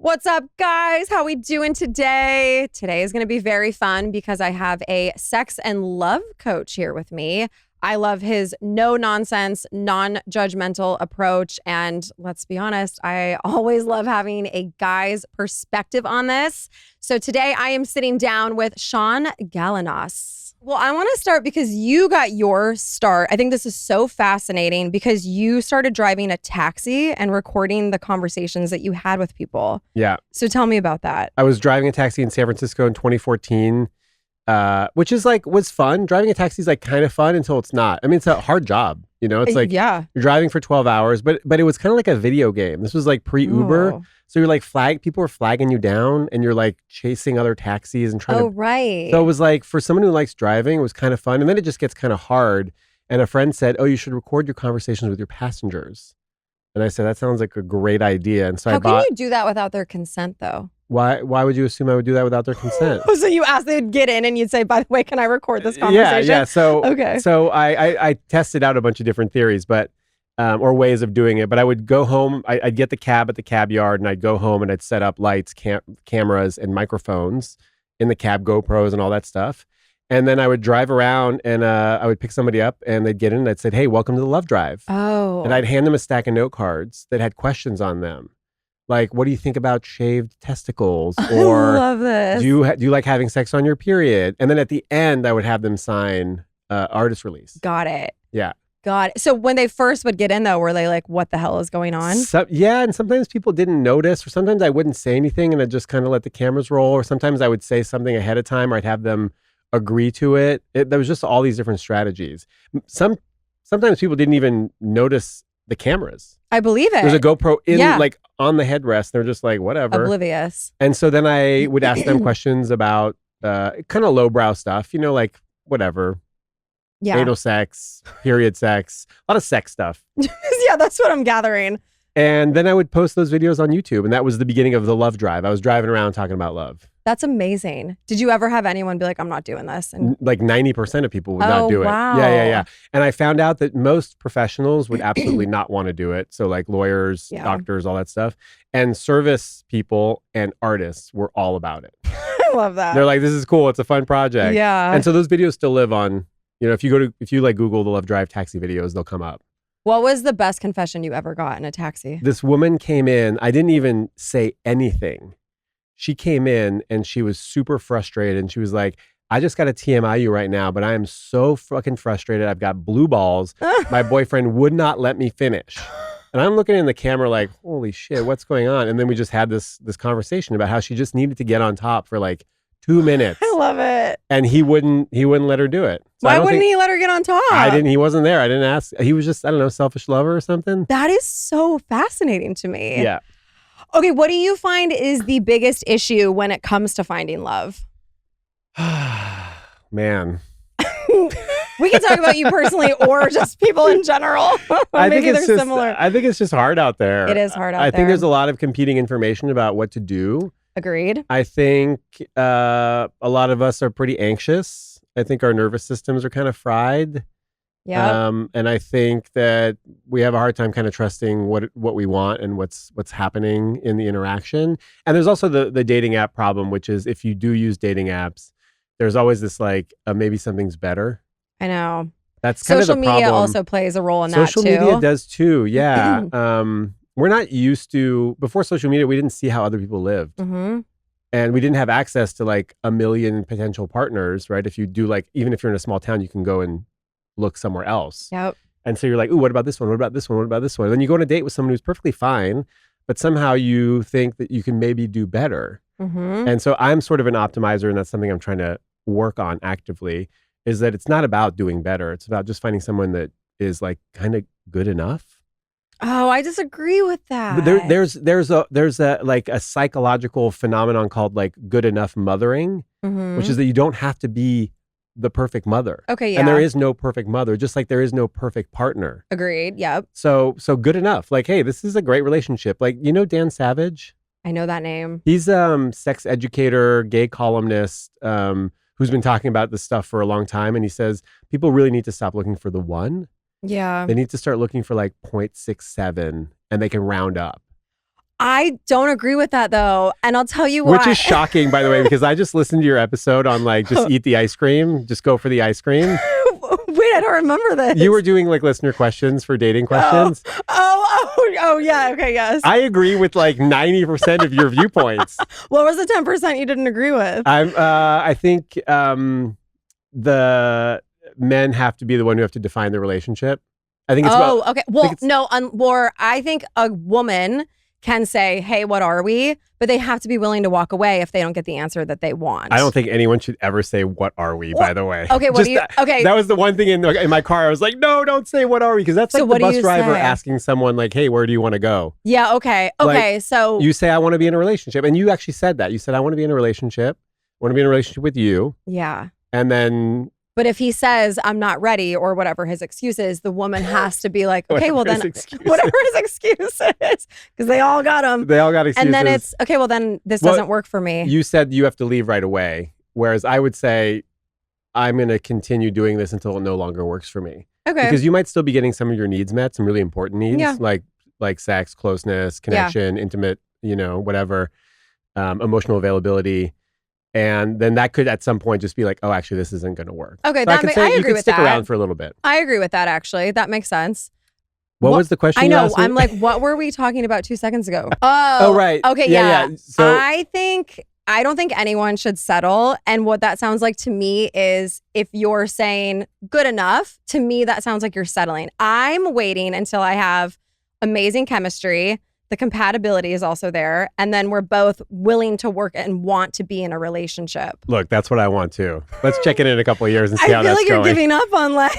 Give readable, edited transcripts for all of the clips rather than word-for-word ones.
What's up, guys? How we doing today? Today is going to be very fun because I have a sex and love coach here with me. I love his no-nonsense, non-judgmental approach. And let's be honest, I always love having a guy's perspective on this. So today I am sitting down with Shaun Galanos. Well, I want to start because you got your start. I think this is so fascinating because you started driving a taxi and recording the conversations that you had with people. Yeah. So tell me about that. I was driving a taxi in San Francisco in 2014, which is was fun. Driving a taxi is kind of fun until it's not. I mean, it's a hard job. You know, it's yeah, you're driving for 12 hours, but it was kind of like a video game. This was pre-Uber. Oh. So you're people were flagging you down and you're chasing other taxis and trying to. Oh, right. So it was for someone who likes driving, it was kind of fun. And then it just gets kind of hard. And a friend said, "Oh, you should record your conversations with your passengers." And I said, "That sounds like a great idea." And so How can you do that without their consent, though? Why would you assume I would do that without their consent? So you asked, they'd get in and you'd say, "By the way, can I record this conversation?" Yeah. So okay. So I tested out a bunch of different theories, but or ways of doing it. But I would go home. I'd get the cab at the cab yard, and I'd go home and I'd set up lights, cameras, and microphones in the cab, GoPros, and all that stuff. And then I would drive around, and I would pick somebody up, and they'd get in, and I'd say, "Hey, welcome to the Love Drive." Oh. And I'd hand them a stack of note cards that had questions on them. Like, what do you think about shaved testicles? Or I love this. do you like having sex on your period? And then at the end, I would have them sign artist release. Got it. Yeah. Got it. So when they first would get in, though, were they like, "What the hell is going on?" Yeah, and sometimes people didn't notice, or sometimes I wouldn't say anything and I'd just kind of let the cameras roll, or sometimes I would say something ahead of time, or I'd have them agree to it. There was just all these different strategies. Sometimes people didn't even notice the cameras. I believe it. There's a GoPro in on the headrest. They're just whatever. Oblivious. And so then I would ask them questions about kind of lowbrow stuff, whatever. Yeah. Anal sex, period sex, a lot of sex stuff. Yeah, that's what I'm gathering. And then I would post those videos on YouTube. And that was the beginning of the Love Drive. I was driving around talking about love. That's amazing. Did you ever have anyone be like, "I'm not doing this"? And 90% of people would not do it. Wow. Yeah. And I found out that most professionals would absolutely not want to do it. So lawyers, doctors, all that stuff. And service people and artists were all about it. I love that. They're like, "This is cool. It's a fun project." Yeah. And so those videos still live on, if you Google the Love Drive taxi videos, they'll come up. What was the best confession you ever got in a taxi? This woman came in. I didn't even say anything. She came in and she was super frustrated. And she was like, "I just got a TMI you right now, but I am so fucking frustrated. I've got blue balls. My boyfriend would not let me finish." And I'm looking in the camera like, holy shit, what's going on? And then we just had this conversation about how she just needed to get on top for 2 minutes. I love it. And he wouldn't let her do it. So why wouldn't he let her get on top? He wasn't there. I didn't ask. He was just, I don't know, selfish lover or something. That is so fascinating to me. Yeah. Okay, what do you find is the biggest issue when it comes to finding love? Man. We can talk about you personally or just people in general. Maybe they're similar. I think it's just hard out there. It is hard out there. I think there's a lot of competing information about what to do. Agreed. I think a lot of us are pretty anxious. I think our nervous systems are kind of fried. Yeah. And I think that we have a hard time kind of trusting what we want and what's happening in the interaction. And there's also the dating app problem, which is if you do use dating apps, there's always this maybe something's better. I know. That's kind of the problem. Social media also plays a role in that too. Social media does too. Yeah. We're not used to, before social media, we didn't see how other people lived. Mm-hmm. And we didn't have access to a million potential partners, right? If you do even if you're in a small town, you can go and look somewhere else. Yep. And so you're like, "Ooh, what about this one? What about this one? What about this one?" And then you go on a date with someone who's perfectly fine, but somehow you think that you can maybe do better. Mm-hmm. And so I'm sort of an optimizer, and that's something I'm trying to work on actively, is that it's not about doing better. It's about just finding someone that is kind of good enough. Oh, I disagree with that. But there's a psychological phenomenon called good enough mothering, which is that you don't have to be the perfect mother. Okay, yeah. And there is no perfect mother, just like there is no perfect partner. Agreed. Yep. So good enough. Hey, this is a great relationship. Dan Savage? I know that name. He's sex educator, gay columnist, who's been talking about this stuff for a long time. And he says people really need to stop looking for the one. Yeah. They need to start looking for 0.67 and they can round up. I don't agree with that though. And I'll tell you why. Which is shocking, by the way, because I just listened to your episode on like, just eat the ice cream. Just go for the ice cream. Wait, I don't remember this. You were doing like listener questions for dating questions. Oh, yeah. Okay, yes. I agree with like 90% of your viewpoints. What was the 10% you didn't agree with? I think the men have to be the one who have to define the relationship. I think it's okay. Well, no, or I think a woman can say, hey, what are we? But they have to be willing to walk away if they don't get the answer that they want. I don't think anyone should ever say, what are we, by the way. Okay, what do you... Okay. That was the one thing in my car. I was like, no, don't say, what are we? Because that's like the bus driver asking someone like, hey, where do you want to go? Yeah, okay. Okay, like, so... You say, I want to be in a relationship. And you actually said that. You said, I want to be in a relationship. I want to be in a relationship with you. Yeah. And then... But if he says, I'm not ready, or whatever his excuse is, the woman has to be like, okay, well then, whatever his excuse is, because they all got them. They all got excuses. And then it's, okay, well then this doesn't work for me. You said you have to leave right away. Whereas I would say, I'm going to continue doing this until it no longer works for me. Okay. Because you might still be getting some of your needs met, some really important needs, like sex, closeness, connection, intimate, whatever, emotional availability. And then that could at some point just be like, oh, actually, this isn't going to work. Okay, so I agree with that. You could stick around for a little bit. I agree with that, actually. That makes sense. What was the question? I know. You asked me? I'm like, what were we talking about 2 seconds ago? Oh, right. Okay, yeah. So I don't think anyone should settle. And what that sounds like to me is if you're saying good enough, to me, that sounds like you're settling. I'm waiting until I have amazing chemistry. The compatibility is also there. And then we're both willing to work and want to be in a relationship. Look, that's what I want too. Let's check in a couple of years and see how that's going. I feel like you're giving up on like...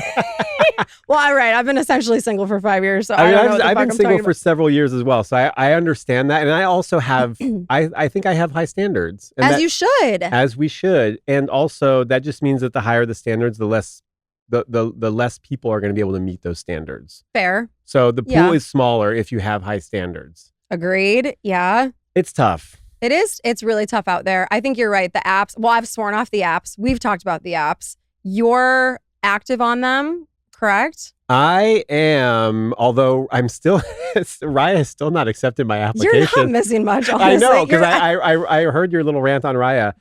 Well, all right. I've been essentially single for 5 years. So I've been single for several years as well. So I understand that. And I also have, I think I have high standards. And you should. As we should. And also that just means that the higher the standards, the less people are going to be able to meet those standards. Fair. So the pool is smaller if you have high standards. Agreed. Yeah. It's tough. It is. It's really tough out there. I think you're right. The apps, well, I've sworn off the apps. We've talked about the apps. You're active on them, correct? I am, although I'm still, Raya has still not accepted my application. You're not missing much, honestly. I know, because I heard your little rant on Raya.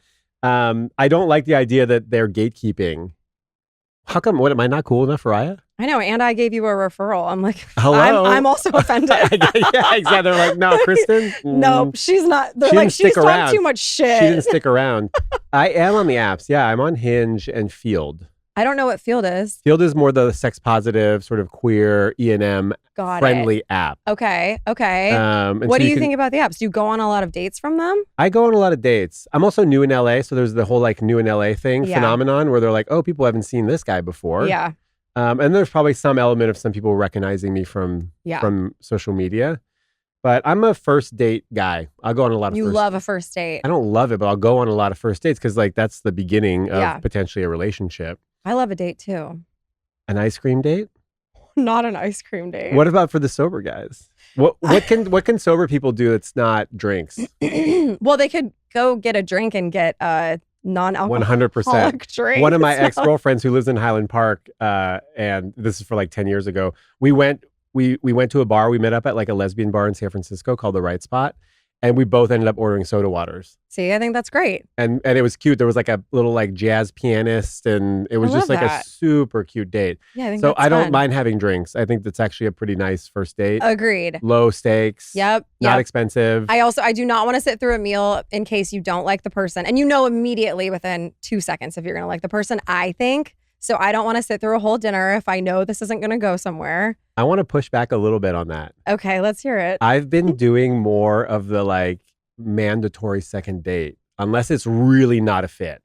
I don't like the idea that they're gatekeeping. How come? What, am I not cool enough for Raya? I know, and I gave you a referral. I'm like, hello. I'm also offended. Yeah, exactly. They're like, no, Kristin. No, she's not. They're like, she's talking too much shit. She didn't stick around. I am on the apps. Yeah, I'm on Hinge and Field. I don't know what Field is. Field is more the sex positive, sort of queer E&M friendly app. Okay. What do you think about the apps? Do you go on a lot of dates from them? I go on a lot of dates. I'm also new in LA, so there's the whole like new in LA thing phenomenon where they're like, oh, people haven't seen this guy before. Yeah. And there's probably some element of some people recognizing me from social media. But I'm a first date guy. I'll go on a lot of You love a first date. I don't love it, but I'll go on a lot of first dates because like that's the beginning of potentially a relationship. I love a date too. An ice cream date? Not an ice cream date. What about for the sober guys? What can sober people do that's not drinks? Well, they could go get a drink and get non-alcoholic 100%. drink. One of my ex-girlfriends who lives in Highland Park, and this is for like 10 years ago, we went to a bar. We met up at like a lesbian bar in San Francisco called The Right Spot. And we both ended up ordering soda waters. See, I think that's great. And it was cute. There was like a little like jazz pianist, and it was just like a super cute date. Yeah, I think so I don't mind having drinks. I think that's actually a pretty nice first date. Agreed. Low stakes. Yep. Not expensive. I do not want to sit through a meal in case you don't like the person. And you know immediately within 2 seconds if you're going to like the person, I think. So I don't want to sit through a whole dinner if I know this isn't going to go somewhere. I want to push back a little bit on that. Okay, let's hear it. I've been doing more of the like mandatory second date, unless it's really not a fit.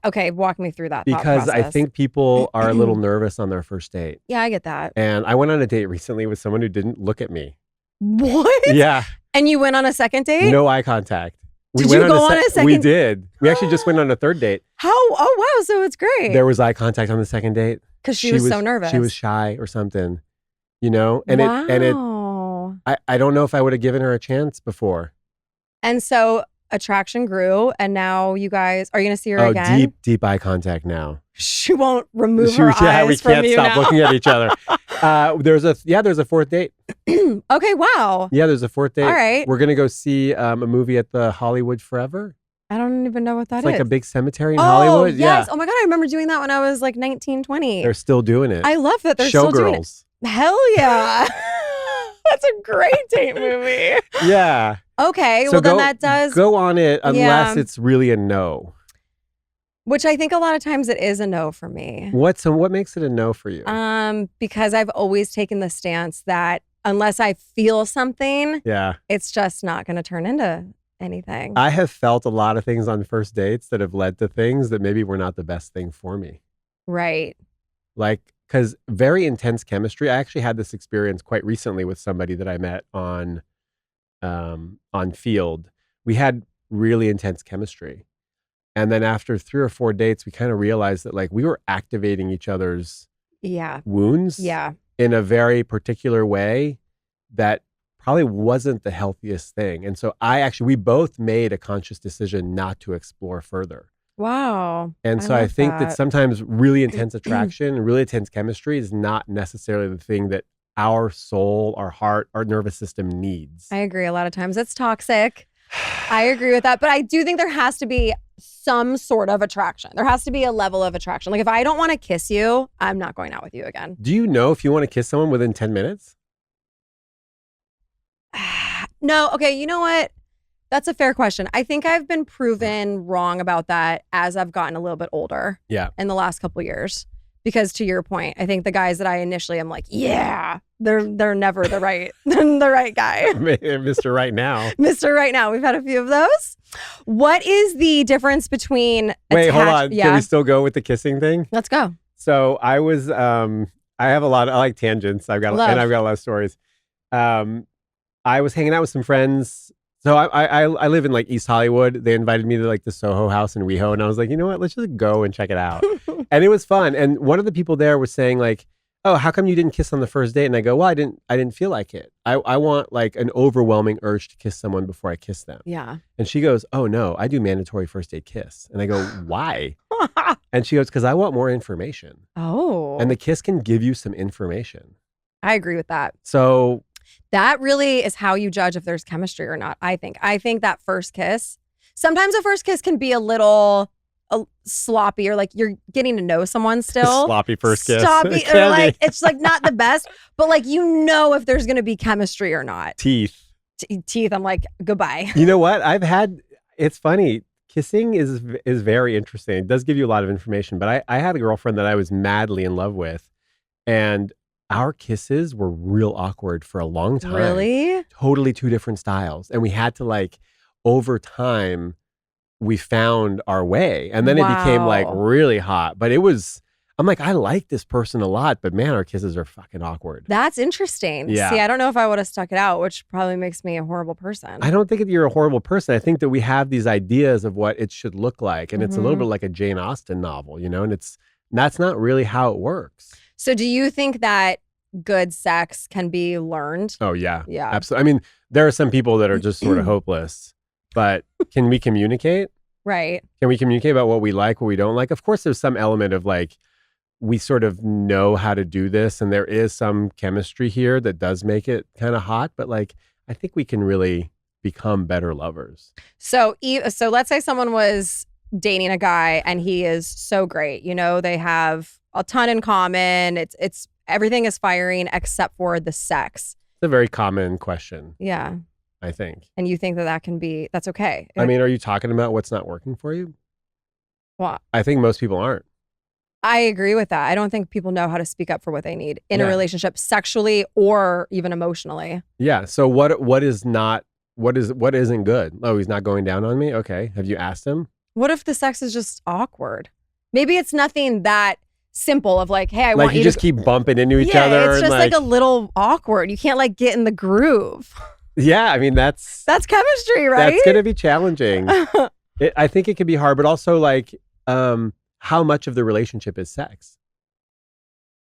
Okay, walk me through that. Because I think people are a little nervous on their first date. Yeah, I get that. And I went on a date recently with someone who didn't look at me. What? Yeah. And you went on a second date? No eye contact. Did you go on a second? We did. We actually just went on a third date. How? Oh, wow. So it's great. There was eye contact on the second date. Because she was so nervous. She was shy or something, you know? And wow. I don't know if I would have given her a chance before. And so attraction grew, and now you guys, are you going to see her again? Deep eye contact now. She won't remove her eyes we from can't you stop now. looking at each other. There's a fourth date. Okay, wow. Yeah, there's a fourth date. All right. We're gonna go see a movie at the Hollywood Forever. I don't even know what that It's is. like a big cemetery in Hollywood. Yes. Yeah. Oh my God, I remember doing that when I was like 19, 20. They're still doing it. I love that they're still doing it. Showgirls. Hell yeah. That's a great date movie. Yeah. Okay, So well then that does, go on it unless Yeah. it's really a no. which I think a lot of times it is a no for me. What makes it a no for you? Because I've always taken the stance that unless I feel something, Yeah. it's just not going to turn into anything. I have felt a lot of things on first dates that have led to things that maybe were not the best thing for me. Right. Like, because very intense chemistry. I actually had this experience quite recently with somebody that I met on Field. We had really intense chemistry. And then after 3 or 4 dates, we kind of realized that like we were activating each other's Yeah. wounds Yeah. in a very particular way that probably wasn't the healthiest thing. And so we both made a conscious decision not to explore further. Wow. And so I love think that sometimes really intense attraction and really intense chemistry is not necessarily the thing that our soul, our heart, our nervous system needs. I agree. A lot of times it's toxic. I agree with that. But I do think there has to be some sort of attraction. There has to be a level of attraction. Like if I don't want to kiss you, I'm not going out with you again. Do you know if you want to kiss someone within 10 minutes? No. Okay. You know what? That's a fair question. I think I've been proven wrong about that as I've gotten a little bit older. Yeah. In the last couple of years. Because to your point, I think the guys that I initially am like, yeah, they're never the right guy. Mr. Right Now. Mr. Right Now. We've had a few of those. What is the difference between Wait, hold on. Yeah. Can we still go with the kissing thing? Let's go. So I was I like tangents. I've got a lot of stories. I was hanging out with some friends. So I live in like East Hollywood. They invited me to like the Soho House in WeHo, and I was like, you know what? Let's just go and check it out. And it was fun. And one of the people there was saying like, oh, how come you didn't kiss on the first date? And I go, well, I didn't feel like it. I want like an overwhelming urge to kiss someone before I kiss them. Yeah. And she goes, oh no, I do mandatory first date kiss. And I go, why? And she goes, because I want more information. Oh. And the kiss can give you some information. I agree with that. So that really is how you judge if there's chemistry or not, I think. I think that first kiss, sometimes a first kiss can be a little sloppy, or like you're getting to know someone still. Sloppy first kiss. Sloppy, or like it's like not the best, but like you know if there's going to be chemistry or not. Teeth. Teeth, I'm like, goodbye. You know what? It's funny. Kissing is very interesting. It does give you a lot of information, but I had a girlfriend that I was madly in love with, and our kisses were real awkward for a long time. Really? Totally two different styles. And we had to like, over time, we found our way. And then it became like really hot. But I'm like, I like this person a lot, but man, our kisses are fucking awkward. That's interesting. Yeah. See, I don't know if I would have stuck it out, which probably makes me a horrible person. I don't think that you're a horrible person. I think that we have these ideas of what it should look like. And it's a little bit like a Jane Austen novel, you know, and that's not really how it works. So do you think that good sex can be learned? Oh, yeah. Yeah. Absolutely. I mean, there are some people that are just sort of hopeless, but can we communicate? Right. Can we communicate about what we like, what we don't like? Of course, there's some element of like, we sort of know how to do this, and there is some chemistry here that does make it kind of hot, but like, I think we can really become better lovers. So let's say someone was dating a guy and he is so great. You know, they have a ton in common. It's everything is firing except for the sex. It's a very common question. Yeah. I think. And you think that's okay. I mean, are you talking about what's not working for you? Well, I think most people aren't. I agree with that. I don't think people know how to speak up for what they need in a relationship, sexually or even emotionally. Yeah. So what isn't good? Oh, he's not going down on me? Okay. Have you asked him? What if the sex is just awkward? Maybe it's nothing that simple of like, hey, I want you to just keep bumping into each other. Yeah, it's just like a little awkward. You can't like get in the groove. Yeah, I mean, that's chemistry, right? That's going to be challenging. I think it can be hard, but also like, how much of the relationship is sex?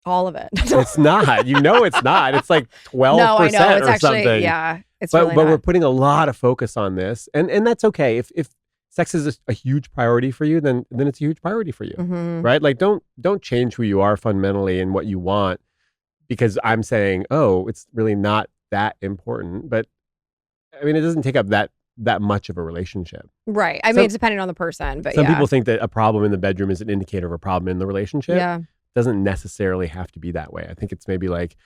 All of it. It's not. You know, it's not. It's like 12% no, I know. It's or actually, something. Yeah, it's but really but not. we're putting a lot of focus on this, and that's okay. If sex is a huge priority for you, then it's a huge priority for you, right? Like don't change who you are fundamentally and what you want because I'm saying, oh, it's really not that important. But I mean, it doesn't take up that much of a relationship. Right. I mean, it's depending on the person, but some people think that a problem in the bedroom is an indicator of a problem in the relationship. Yeah. It doesn't necessarily have to be that way. I think it's maybe like,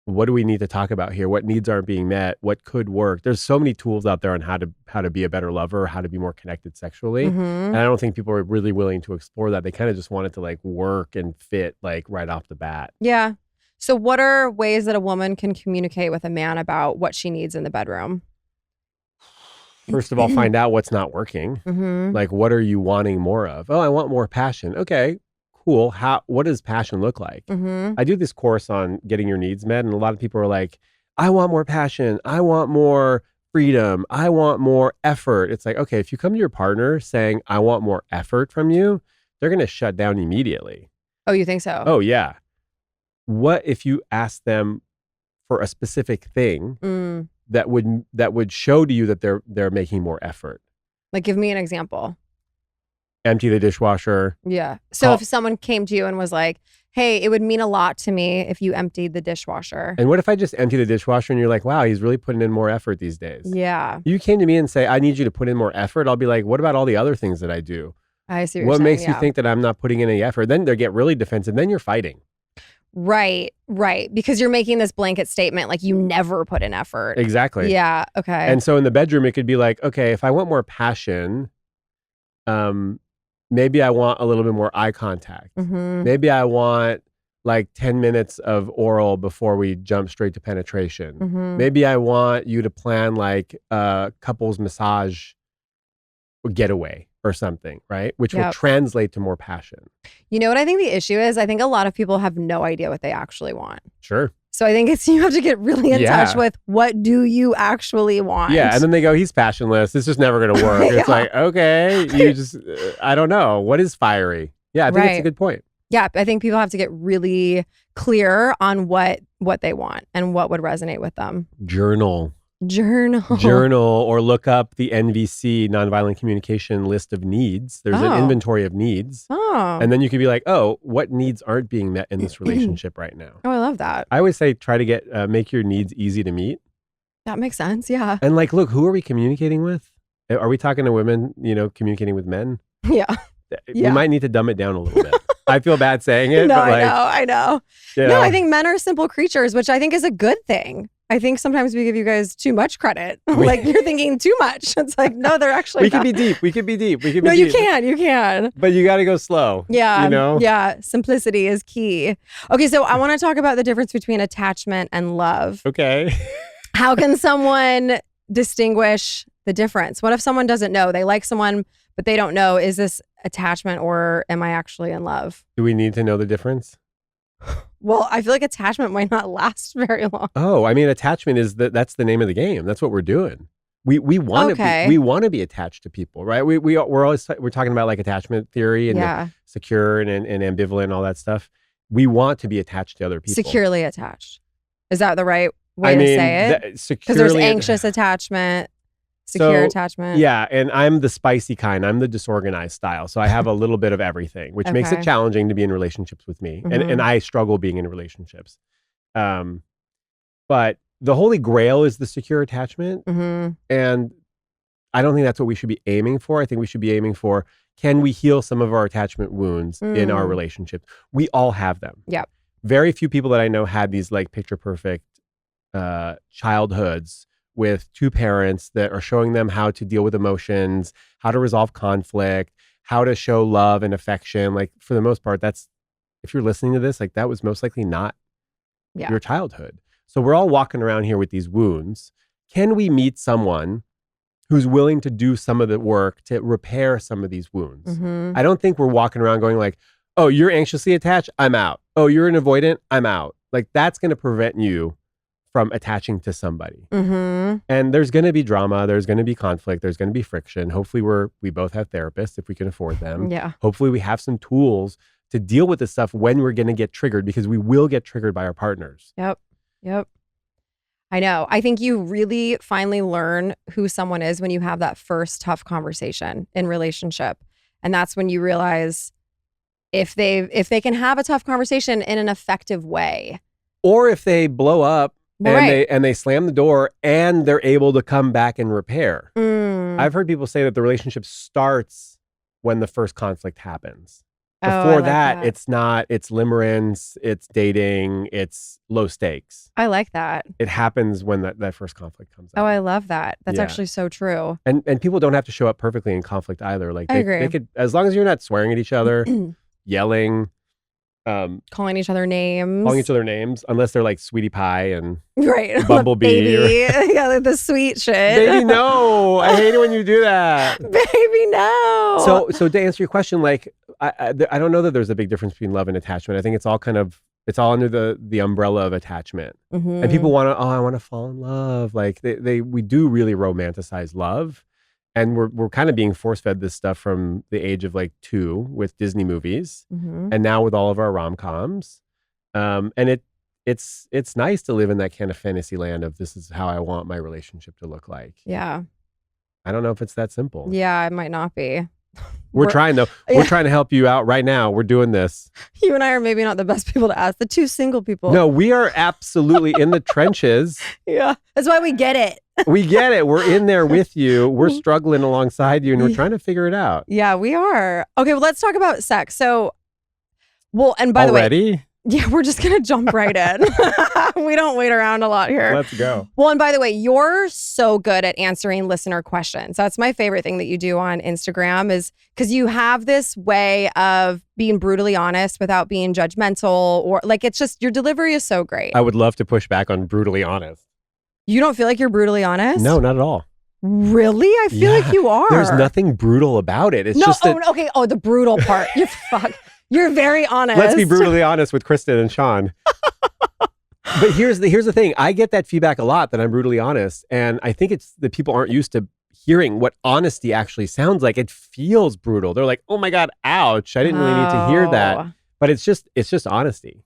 what do we need to talk about here? What needs aren't being met? What could work? There's so many tools out there on how to be a better lover, how to be more connected sexually. And I don't think people are really willing to explore that. They kind of just want it to like work and fit like right off the bat. Yeah. So what are ways that a woman can communicate with a man about what she needs in the bedroom? First of all, find out what's not working. Like, what are you wanting more of? Oh, I want more passion. Okay, cool. What does passion look like? I do this course on getting your needs met, and a lot of people are like, I want more passion. I want more freedom. I want more effort. It's like, okay, if you come to your partner saying, I want more effort from you, they're going to shut down immediately. Oh, you think so? Oh, yeah. What if you ask them for a specific thing that would show to you that they're making more effort? Like, give me an example. Empty the dishwasher. Yeah. So if someone came to you and was like, hey, it would mean a lot to me if you emptied the dishwasher. And what if I just empty the dishwasher and you're like, wow, he's really putting in more effort these days. Yeah. You came to me and say, I need you to put in more effort. I'll be like, what about all the other things that I do? I see what makes you think that I'm not putting in any effort? Then they get really defensive. Then you're fighting. Right. Because you're making this blanket statement like you never put in effort. Exactly. Yeah. Okay. And so in the bedroom, it could be like, okay, if I want more passion, maybe I want a little bit more eye contact. Maybe I want like 10 minutes of oral before we jump straight to penetration. Maybe I want you to plan like a couples massage getaway or something, right? Which will translate to more passion. You know what I think the issue is? I think a lot of people have no idea what they actually want. Sure. So I think you have to get really in touch with what do you actually want? Yeah. And then they go, he's passionless. It's just never going to work. It's like, okay, you just, I don't know. What is fiery? Yeah, I think that's a good point. Yeah. I think people have to get really clear on what they want and what would resonate with them. Journal or look up the NVC, nonviolent communication list of needs. There's an inventory of needs. And then you could be like, oh, what needs aren't being met in this relationship right now? Oh, I love that. I always say try to make your needs easy to meet. That makes sense. Yeah. And like, look, who are we communicating with? Are we talking to women, communicating with men? Yeah. We might need to dumb it down a little bit. I feel bad saying it. No, but like, I know. No, I think men are simple creatures, which I think is a good thing. I think sometimes we give you guys too much credit. Like you're thinking too much. It's like, no, they're actually We could be deep. No, you can. But you got to go slow. Yeah. Yeah. Simplicity is key. Okay. So I want to talk about the difference between attachment and love. Okay. How can someone distinguish the difference? What if someone doesn't know? They like someone, but they don't know, is this attachment or am I actually in love? Do we need to know the difference? Well, I feel like attachment might not last very long. Oh, I mean, attachment is that's the name of the game. That's what we're doing. We want to be attached to people, right? We're talking about like attachment theory and secure and ambivalent and all that stuff. We want to be attached to other people. Securely attached. Is that the right way to say it? Because there's anxious attachment. Secure attachment. Yeah, and I'm the spicy kind. I'm the disorganized style. So I have a little bit of everything, which makes it challenging to be in relationships with me. And I struggle being in relationships. But the holy grail is the secure attachment. And I don't think that's what we should be aiming for. I think we should be aiming for, can we heal some of our attachment wounds in our relationships? We all have them. Yeah. Very few people that I know had these like picture perfect childhoods with two parents that are showing them how to deal with emotions, how to resolve conflict, how to show love and affection. Like for the most part, if you're listening to this, like that was most likely not your childhood. So we're all walking around here with these wounds. Can we meet someone who's willing to do some of the work to repair some of these wounds? I don't think we're walking around going like, oh, you're anxiously attached, I'm out. Oh, you're an avoidant, I'm out. Like that's going to prevent you from attaching to somebody. And there's going to be drama. There's going to be conflict. There's going to be friction. Hopefully we both have therapists if we can afford them. Yeah. Hopefully we have some tools to deal with this stuff when we're going to get triggered, because we will get triggered by our partners. Yep. I know. I think you really finally learn who someone is when you have that first tough conversation in relationship. And that's when you realize if they can have a tough conversation in an effective way. Or if they blow up Right. and they slam the door and they're able to come back and repair. I've heard people say that the relationship starts when the first conflict happens. Oh, I Before like that, it's limerence, it's dating, it's low stakes. I like that. It happens when that first conflict comes up. Oh, I love that. That's Yeah. actually so true. And people don't have to show up perfectly in conflict either. Like I agree. they could, as long as you're not swearing at each other, yelling, Calling each other names. calling each other names, unless they're like Sweetie Pie and Right. Bumblebee. Baby. Yeah, like the sweet shit. Baby, no. I hate it when you do that. Baby, no. So to answer your question, like I don't know that there's a big difference between love and attachment. I think it's all under the umbrella of attachment. Mhm. And people want to, I want to fall in love. Like we do really romanticize love. And we're kind of being force-fed this stuff from the age of like 2 with Disney movies, Mhm. and now with all of our rom-coms. And it's nice to live in that kind of fantasy land of this is how I want my relationship to look like. Yeah. I don't know if it's that simple. Yeah, it might not be. We're trying though. Yeah. We're trying to help you out right now. We're doing this. You and I are maybe not the best people to ask. The 2 single people. No, we are absolutely in the trenches. Yeah. That's why we get it. We get it. We're in there with you. We're struggling alongside you and we're trying to figure it out. Yeah, we are. Okay, well, let's talk about sex. So, and by the way, Already? yeah, we're just going to jump right in. We don't wait around a lot here. Let's go. Well, and by the way, you're so good at answering listener questions. That's my favorite thing that you do on Instagram is because you have this way of being brutally honest without being judgmental or like it's just your delivery is so great. I would love to push back on brutally honest. You don't feel like you're brutally honest? No, not at all. Really? I feel like you are. There's nothing brutal about it. It's No, just that, okay. Oh, the brutal part. You fuck. You're very honest. let's be brutally honest with Kristin and Shaun. But here's the thing. I get that feedback a lot that I'm brutally honest. And I think it's that people aren't used to hearing what honesty actually sounds like. It feels brutal. They're like, oh my God, ouch. I didn't really need to hear that. But it's just honesty.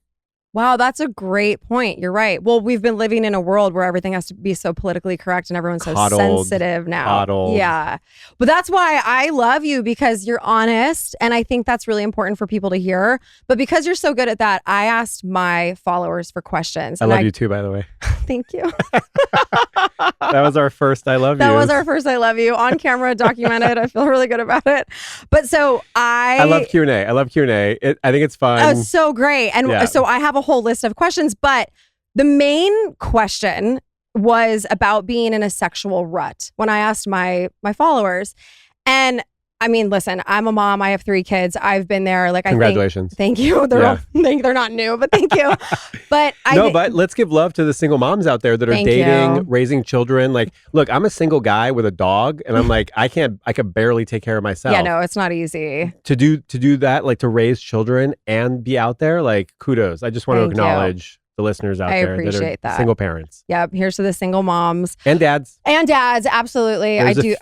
Wow, that's a great point. You're right. Well, we've been living in a world where everything has to be so politically correct and everyone's so sensitive now. Coddled. Yeah. But that's why I love you because you're honest. And I think that's really important for people to hear. But because you're so good at that, I asked my followers for questions. I love you too, by the way. Thank you. That was our first I love you. That was our first I love you on camera, documented. I feel really good about it. But so I love Q&A. I love Q&A. I think it's fun. Oh, so great. And so I have a whole list of questions, but the main question was about being in a sexual rut when I asked my followers. And I mean, listen, I'm a mom. I have 3 kids. I've been there. Like, Congratulations. Thank you. They're not new, but thank you. But but let's give love to the single moms out there that are dating, raising children. Like, look, I'm a single guy with a dog, and I'm like, I could barely take care of myself. Yeah, no, it's not easy to do that. Like to raise children and be out there. Like, kudos. I just want to acknowledge the listeners out there appreciate that are single parents. Yeah, here's to the single moms and dads. Absolutely.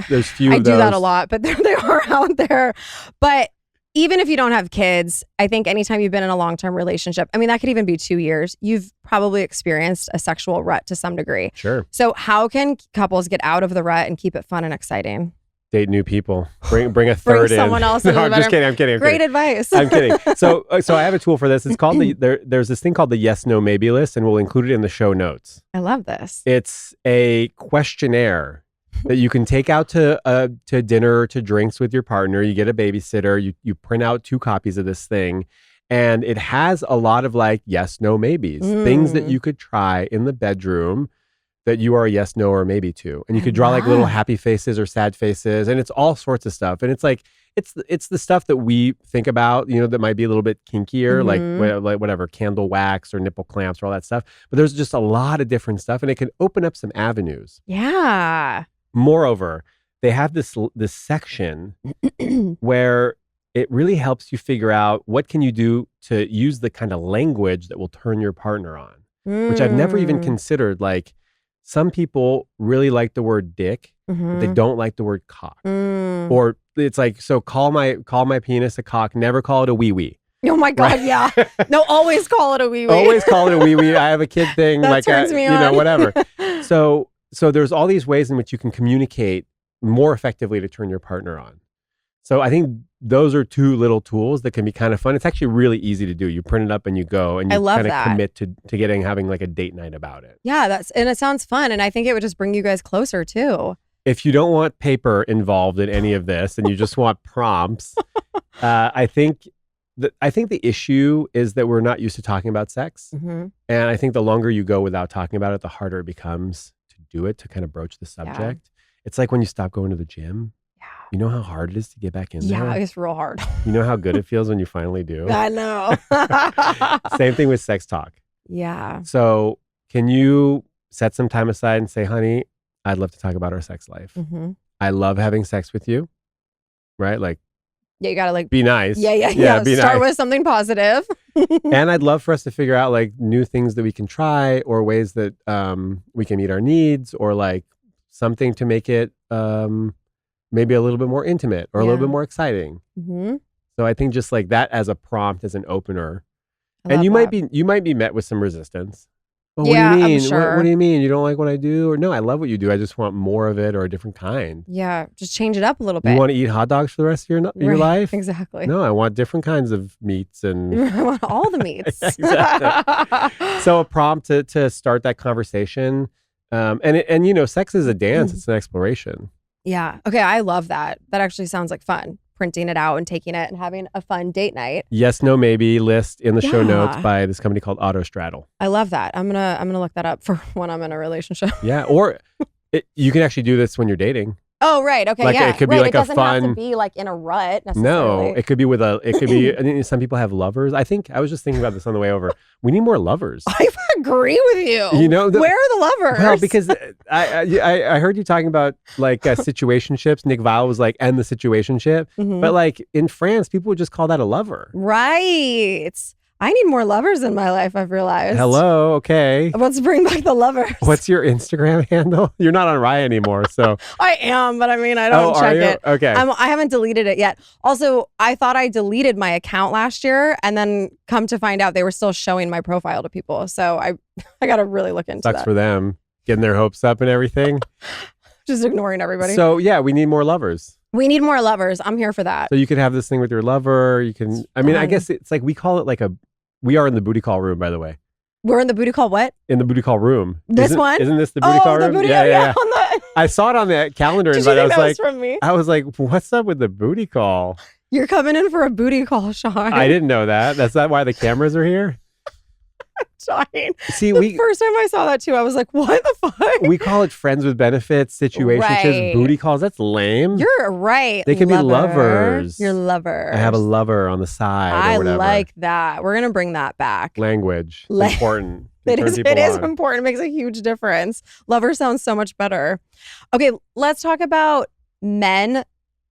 There's few. I do that a lot, but they are out there. But even if you don't have kids, I think anytime you've been in a long-term relationship, I mean, that could even be 2 years, you've probably experienced a sexual rut to some degree. Sure. So how can couples get out of the rut and keep it fun and exciting? Date new people. Bring a third Bring someone else. No, I'm just kidding. I'm kidding. Great advice. I'm kidding. So I have a tool for this. It's called there's this thing called the yes, no, maybe list, and we'll include it in the show notes. I love this. It's a questionnaire that you can take out to dinner or to drinks with your partner. You get a babysitter. You print out 2 copies of this thing, and it has a lot of like yes, no, maybes, things that you could try in the bedroom that you are a yes, no, or maybe to. And you could draw like little happy faces or sad faces, and it's all sorts of stuff. And it's like, it's the stuff that we think about, that might be a little bit kinkier, like whatever, candle wax or nipple clamps or all that stuff. But there's just a lot of different stuff, and it can open up some avenues. Yeah. Moreover, they have this section where it really helps you figure out what can you do to use the kind of language that will turn your partner on, which I've never even considered. Like, some people really like the word dick, but they don't like the word cock. Or it's like, so call my penis a cock, never call it a wee-wee. Oh my God, right? Yeah. No, always call it a wee-wee. Always call it a wee-wee. I have a kid thing. That like turns me on. whatever. So there's all these ways in which you can communicate more effectively to turn your partner on. So I think those are two little tools that can be kind of fun. It's actually really easy to do. You print it up and you go, and you kind of commit to having like a date night about it. Yeah, and it sounds fun, and I think it would just bring you guys closer too. If you don't want paper involved in any of this, and you just want prompts, I think the issue is that we're not used to talking about sex, and I think the longer you go without talking about it, the harder it becomes to do it, to kind of broach the subject. Yeah. It's like when you stop going to the gym. Yeah. You know how hard it is to get back in there? Yeah, it's real hard. You know how good it feels when you finally do? I know. Same thing with sex talk. Yeah. So can you set some time aside and say, honey, I'd love to talk about our sex life. I love having sex with you. Right? Like, yeah, you gotta like be nice. Yeah. Start with something positive. And I'd love for us to figure out like new things that we can try, or ways that we can meet our needs, or like something to make it maybe a little bit more intimate, or a little bit more exciting. So I think just like that as a prompt, as an opener, and you might be met with some resistance. Well, what do you mean? I'm sure. What do you mean? You don't like what I do? Or no, I love what you do. I just want more of it, or a different kind. Yeah, just change it up a little bit. You want to eat hot dogs for the rest of your life? Exactly. No, I want different kinds of meats, and I want all the meats. Exactly. So a prompt to start that conversation, and you know, sex is a dance. It's an exploration. Yeah. Okay. I love that. That actually sounds like fun. Printing it out and taking it and having a fun date night. Yes, no, maybe list in the show notes by this company called Autostraddle. I love that. I'm gonna look that up for when I'm in a relationship. Yeah, or you can actually do this when you're dating. Oh, right. Okay. Like, yeah. it could be like it a doesn't fun. have to be like in a rut necessarily. No, it could be I think some people have lovers. I was just thinking about this on the way over. We need more lovers. I agree with you. You know, where are the lovers? Well, because I heard you talking about like situationships. Nick Vile was like, end the situationship. But like in France, people would just call that a lover. Right. I need more lovers in my life, I've realized. Hello, okay. Let's bring back the lovers. What's your Instagram handle? You're not on Rye anymore, so. I am, but I mean, I don't check it. Okay. I haven't deleted it yet. Also, I thought I deleted my account last year, and then come to find out they were still showing my profile to people. So I got to really look into that. Sucks for them, getting their hopes up and everything. Just ignoring everybody. So yeah, we need more lovers. We need more lovers. I'm here for that. So you could have this thing with your lover. You can, I mean, I guess it's like, we call it like we are in the booty call room, by the way. We're in the booty call what? In the booty call room. This one? Isn't this the booty call room? The booty, yeah. I saw it on the calendar invite. Did you think that was from me? I was like, what's up with the booty call? You're coming in for a booty call, Shaun. I didn't know that. That's not why the cameras are here. Dying. See, the first time I saw that too, I was like, what the fuck? We call it friends with benefits, situationships, booty calls. That's lame. You're right. They can be lovers. You're lovers. I have a lover on the side or whatever. I like that. We're going to bring that back. Language. It's important. It is important. It makes a huge difference. Lover sounds so much better. Okay, let's talk about men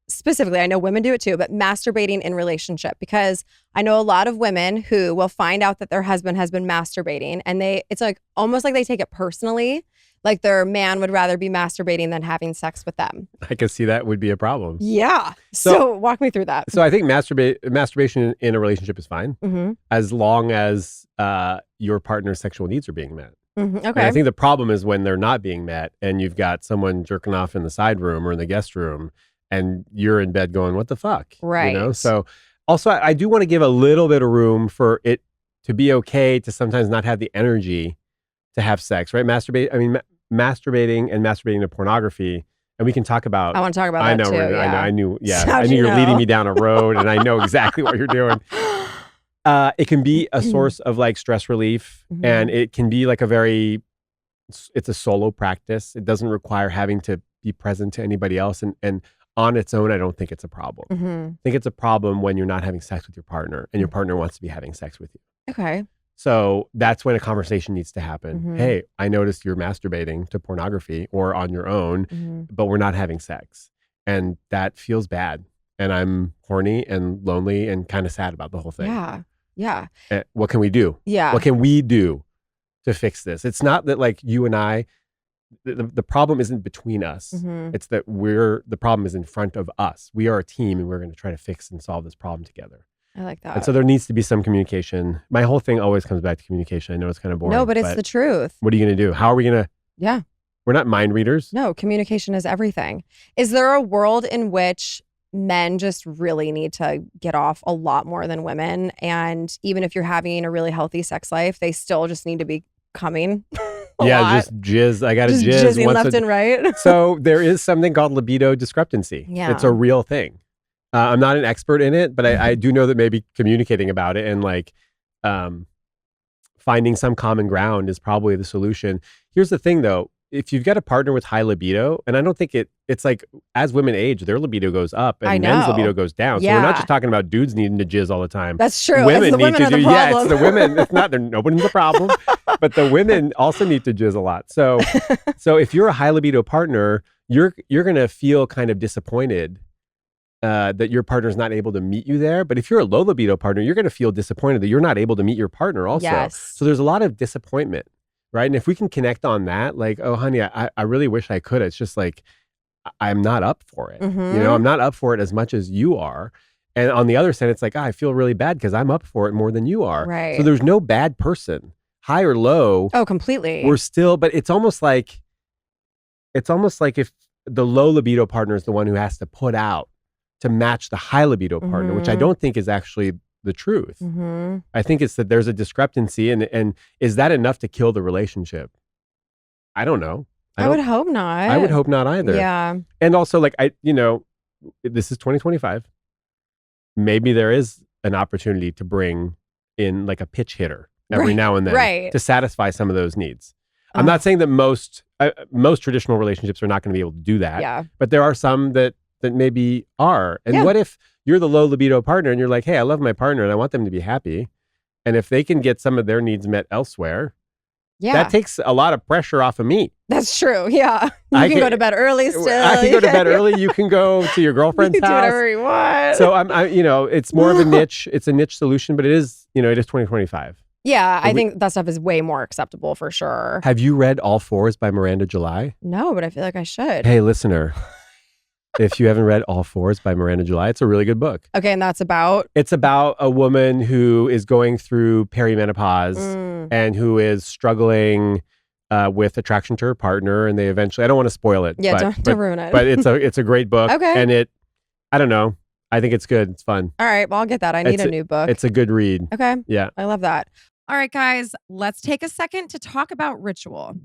specifically. I know women do it too, but masturbating in relationship, because I know a lot of women who will find out that their husband has been masturbating, and it's like almost like they take it personally, like their man would rather be masturbating than having sex with them. I can see that would be a problem. Yeah. So walk me through that. So I think masturbation in a relationship is fine, as long as your partner's sexual needs are being met. Okay. And I think the problem is when they're not being met, and you've got someone jerking off in the side room or in the guest room, and you're in bed going, what the fuck? Right. You know? So also, I do want to give a little bit of room for it to be okay to sometimes not have the energy to have sex, right? Masturbating and masturbating to pornography. And we can talk about. I want to talk about that too. I knew you're leading me down a road, and I know exactly what you're doing. It can be a source of like stress relief, and it can be like it's a solo practice. It doesn't require having to be present to anybody else. And on its own, I don't think it's a problem. I think it's a problem when you're not having sex with your partner, and your partner wants to be having sex with you. Okay. So that's when a conversation needs to happen. Hey, I noticed you're masturbating to pornography or on your own, but we're not having sex. And that feels bad. And I'm horny and lonely and kind of sad about the whole thing. Yeah. What can we do? Yeah. What can we do to fix this? It's not that like you and I, the problem isn't between us. It's that the problem is in front of us. We are a team, and we're going to try to fix and solve this problem together. I like that. And so there needs to be some communication. My whole thing always comes back to communication. I know it's kind of boring. No, but it's the truth. What are you going to do? How are we going to? Yeah. We're not mind readers. No, communication is everything. Is there a world in which men just really need to get off a lot more than women? And even if you're having a really healthy sex life, they still just need to be coming a lot? Just jizz. I got to Just jizz jizzing left and right. So there is something called libido discrepancy. Yeah. It's a real thing. I'm not an expert in it, but I do know that maybe communicating about it and like finding some common ground is probably the solution. Here's the thing though. If you've got a partner with high libido, and I don't think it's like as women age, their libido goes up and men's libido goes down. So we're not just talking about dudes needing to jizz all the time. That's true. Women the need women to are the do, problem. yeah, it's the women. It's not, nobody's the problem, but the women also need to jizz a lot. So if you're a high libido partner, you're going to feel kind of disappointed that your partner's not able to meet you there. But if you're a low libido partner, you're going to feel disappointed that you're not able to meet your partner also. Yes. So there's a lot of disappointment. Right. And if we can connect on that, like, oh, honey, I really wish I could. It's just like, I'm not up for it. Mm-hmm. You know, I'm not up for it as much as you are. And on the other side, it's like, I feel really bad because I'm up for it more than you are. Right. So there's no bad person, high or low. Oh, completely. We're still, but it's almost like if the low libido partner is the one who has to put out to match the high libido partner, which I don't think is actually the truth. Mm-hmm. I think it's that there's a discrepancy, and is that enough to kill the relationship? I don't know. I would hope not. I would hope not either. Yeah. And also, like, this is 2025. Maybe there is an opportunity to bring in like a pitch hitter every now and then to satisfy some of those needs. I'm not saying that most traditional relationships are not going to be able to do that. Yeah. But there are some that maybe are. And what if you're the low libido partner and you're like, hey, I love my partner and I want them to be happy. And if they can get some of their needs met elsewhere, that takes a lot of pressure off of me. That's true. Yeah. You can go to bed early still. I can go to bed early. You can go to your girlfriend's house. Do whatever you want. So it's more of a niche. It's a niche solution, but it is 2025. Yeah. I think that stuff is way more acceptable for sure. Have you read All Fours by Miranda July? No, but I feel like I should. Hey, listener. If you haven't read All Fours by Miranda July, it's a really good book. Okay, and that's about? It's about a woman who is going through perimenopause and who is struggling with attraction to her partner, and they eventually, I don't want to spoil it. Yeah, don't ruin it. But it's a great book. Okay. And I don't know. I think it's good. It's fun. All right, well, I'll get that. I need a new book. It's a good read. Okay. Yeah. I love that. All right, guys, let's take a second to talk about ritual.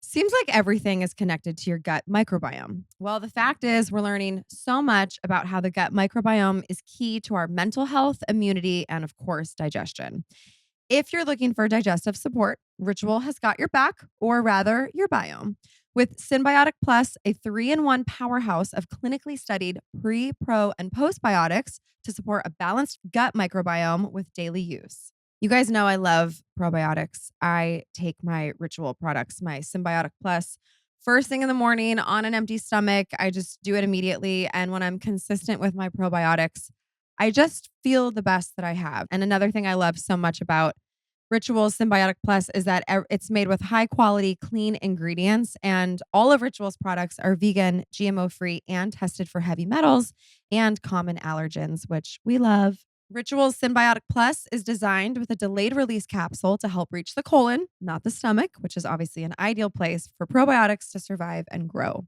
Seems like everything is connected to your gut microbiome. Well, the fact is we're learning so much about how the gut microbiome is key to our mental health, immunity, and of course, digestion. If you're looking for digestive support, Ritual has got your back, or rather your biome. With Synbiotic Plus, a 3-in-1 powerhouse of clinically studied pre, pro, and postbiotics to support a balanced gut microbiome with daily use. You guys know I love probiotics. I take my Ritual products, my Synbiotic Plus, first thing in the morning on an empty stomach. I just do it immediately. And when I'm consistent with my probiotics, I just feel the best that I have. And another thing I love so much about Ritual's Synbiotic Plus is that it's made with high quality, clean ingredients. And all of Ritual's products are vegan, GMO-free, and tested for heavy metals and common allergens, which we love. Ritual's Synbiotic Plus is designed with a delayed release capsule to help reach the colon, not the stomach, which is obviously an ideal place for probiotics to survive and grow.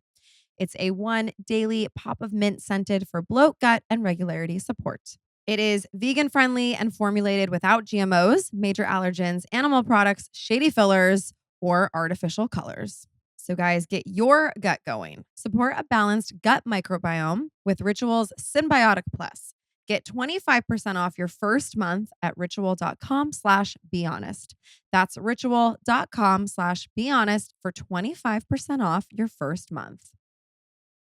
It's a 1 daily pop of mint scented for bloat, gut, and regularity support. It is vegan friendly and formulated without GMOs, major allergens, animal products, shady fillers, or artificial colors. So guys, get your gut going. Support a balanced gut microbiome with Ritual's Synbiotic Plus. Get 25% off your first month at ritual.com/behonest. That's ritual.com/behonest for 25% off your first month.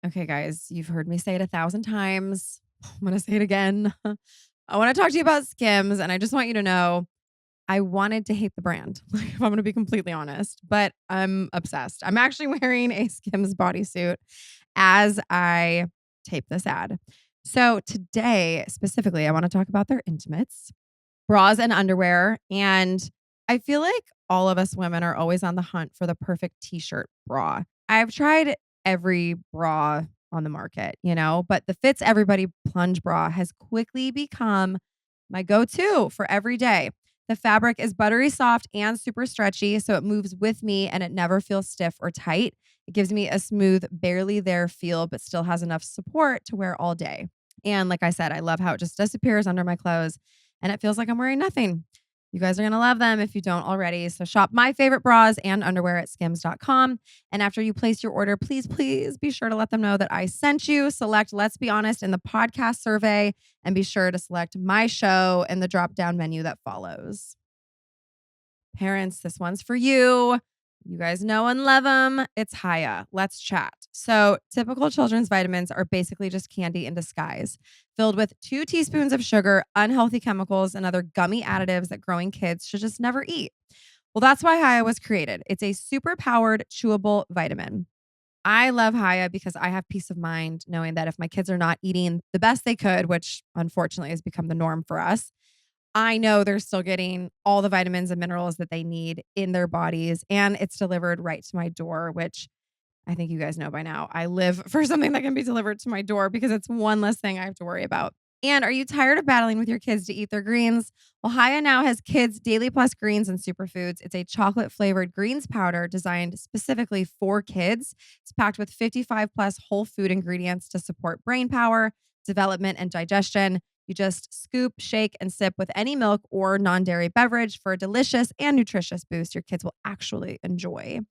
Okay, guys, you've heard me say it 1,000 times. I'm going to say it again. I want to talk to you about Skims, and I just want you to know I wanted to hate the brand, if I'm going to be completely honest, but I'm obsessed. I'm actually wearing a Skims bodysuit as I tape this ad. So today, specifically, I want to talk about their intimates, bras and underwear. And I feel like all of us women are always on the hunt for the perfect t-shirt bra. I've tried every bra on the market, but the Fits Everybody plunge bra has quickly become my go-to for every day. The fabric is buttery soft and super stretchy, so it moves with me and it never feels stiff or tight. It gives me a smooth, barely there feel, but still has enough support to wear all day. And like I said, I love how it just disappears under my clothes and it feels like I'm wearing nothing. You guys are going to love them if you don't already. So shop my favorite bras and underwear at skims.com. And after you place your order, please be sure to let them know that I sent you. Select Let's Be Honest in the podcast survey and be sure to select my show in the drop-down menu that follows. Parents, this one's for you. You guys know and love them. It's Haya. Let's chat. So typical children's vitamins are basically just candy in disguise, filled with 2 teaspoons of sugar, unhealthy chemicals, and other gummy additives that growing kids should just never eat. Well, that's why Haya was created. It's a super-powered, chewable vitamin. I love Haya because I have peace of mind knowing that if my kids are not eating the best they could, which unfortunately has become the norm for us, I know they're still getting all the vitamins and minerals that they need in their bodies, and it's delivered right to my door, which I think you guys know by now. I live for something that can be delivered to my door because it's one less thing I have to worry about. And are you tired of battling with your kids to eat their greens? Well, Haya now has Kids Daily Plus Greens and Superfoods. It's a chocolate-flavored greens powder designed specifically for kids. It's packed with 55 plus whole food ingredients to support brain power, development, and digestion. You just scoop, shake, and sip with any milk or non-dairy beverage for a delicious and nutritious boost your kids will actually enjoy.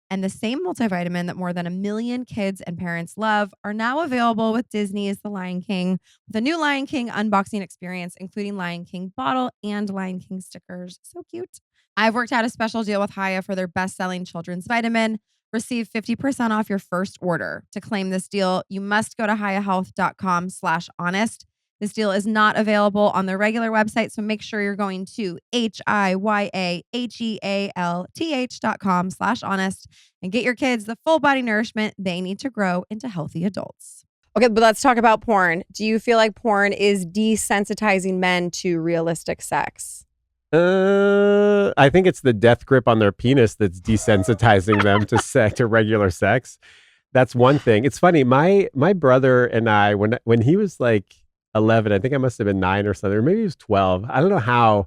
And the same multivitamin that more than 1 million kids and parents love are now available with Disney's The Lion King, with a new Lion King unboxing experience, including Lion King bottle and Lion King stickers. So cute. I've worked out a special deal with Haya for their best-selling children's vitamin. Receive 50% off your first order. To claim this deal, you must go to hayahealth.com/honest. This deal is not available on their regular website, so make sure you're going to hayahealth.com/honest and get your kids the full body nourishment they need to grow into healthy adults. Okay, but let's talk about porn. Do you feel like porn is desensitizing men to realistic sex? I think it's the death grip on their penis that's desensitizing them to regular sex. That's one thing. It's funny. My brother and I, when he was like 11, I think I must have been 9 or something, or maybe he was 12. I don't know how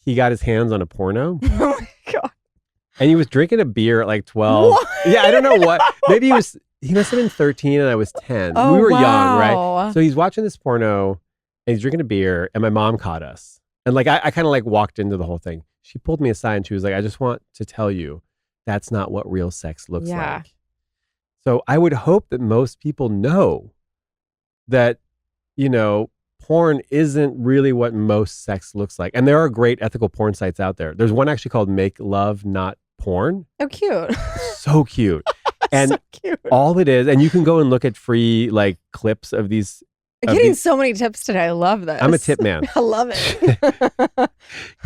he got his hands on a porno. Oh my God. And he was drinking a beer at like 12. What? Yeah, I don't know what. Maybe he must have been 13 and I was 10. Oh, we were young, wow. right? So he's watching this porno and he's drinking a beer and my mom caught us. And like I kind of like walked into the whole thing. She pulled me aside and she was like, I just want to tell you that's not what real sex looks like. So I would hope that most people know that, you know, porn isn't really what most sex looks like. And there are great ethical porn sites out there. There's one actually called Make Love Not Porn. Oh, cute. So cute. And so cute. All it is, and you can go and look at free like clips of these. I'm getting so many tips today. I love this. I'm a tip man. I love it.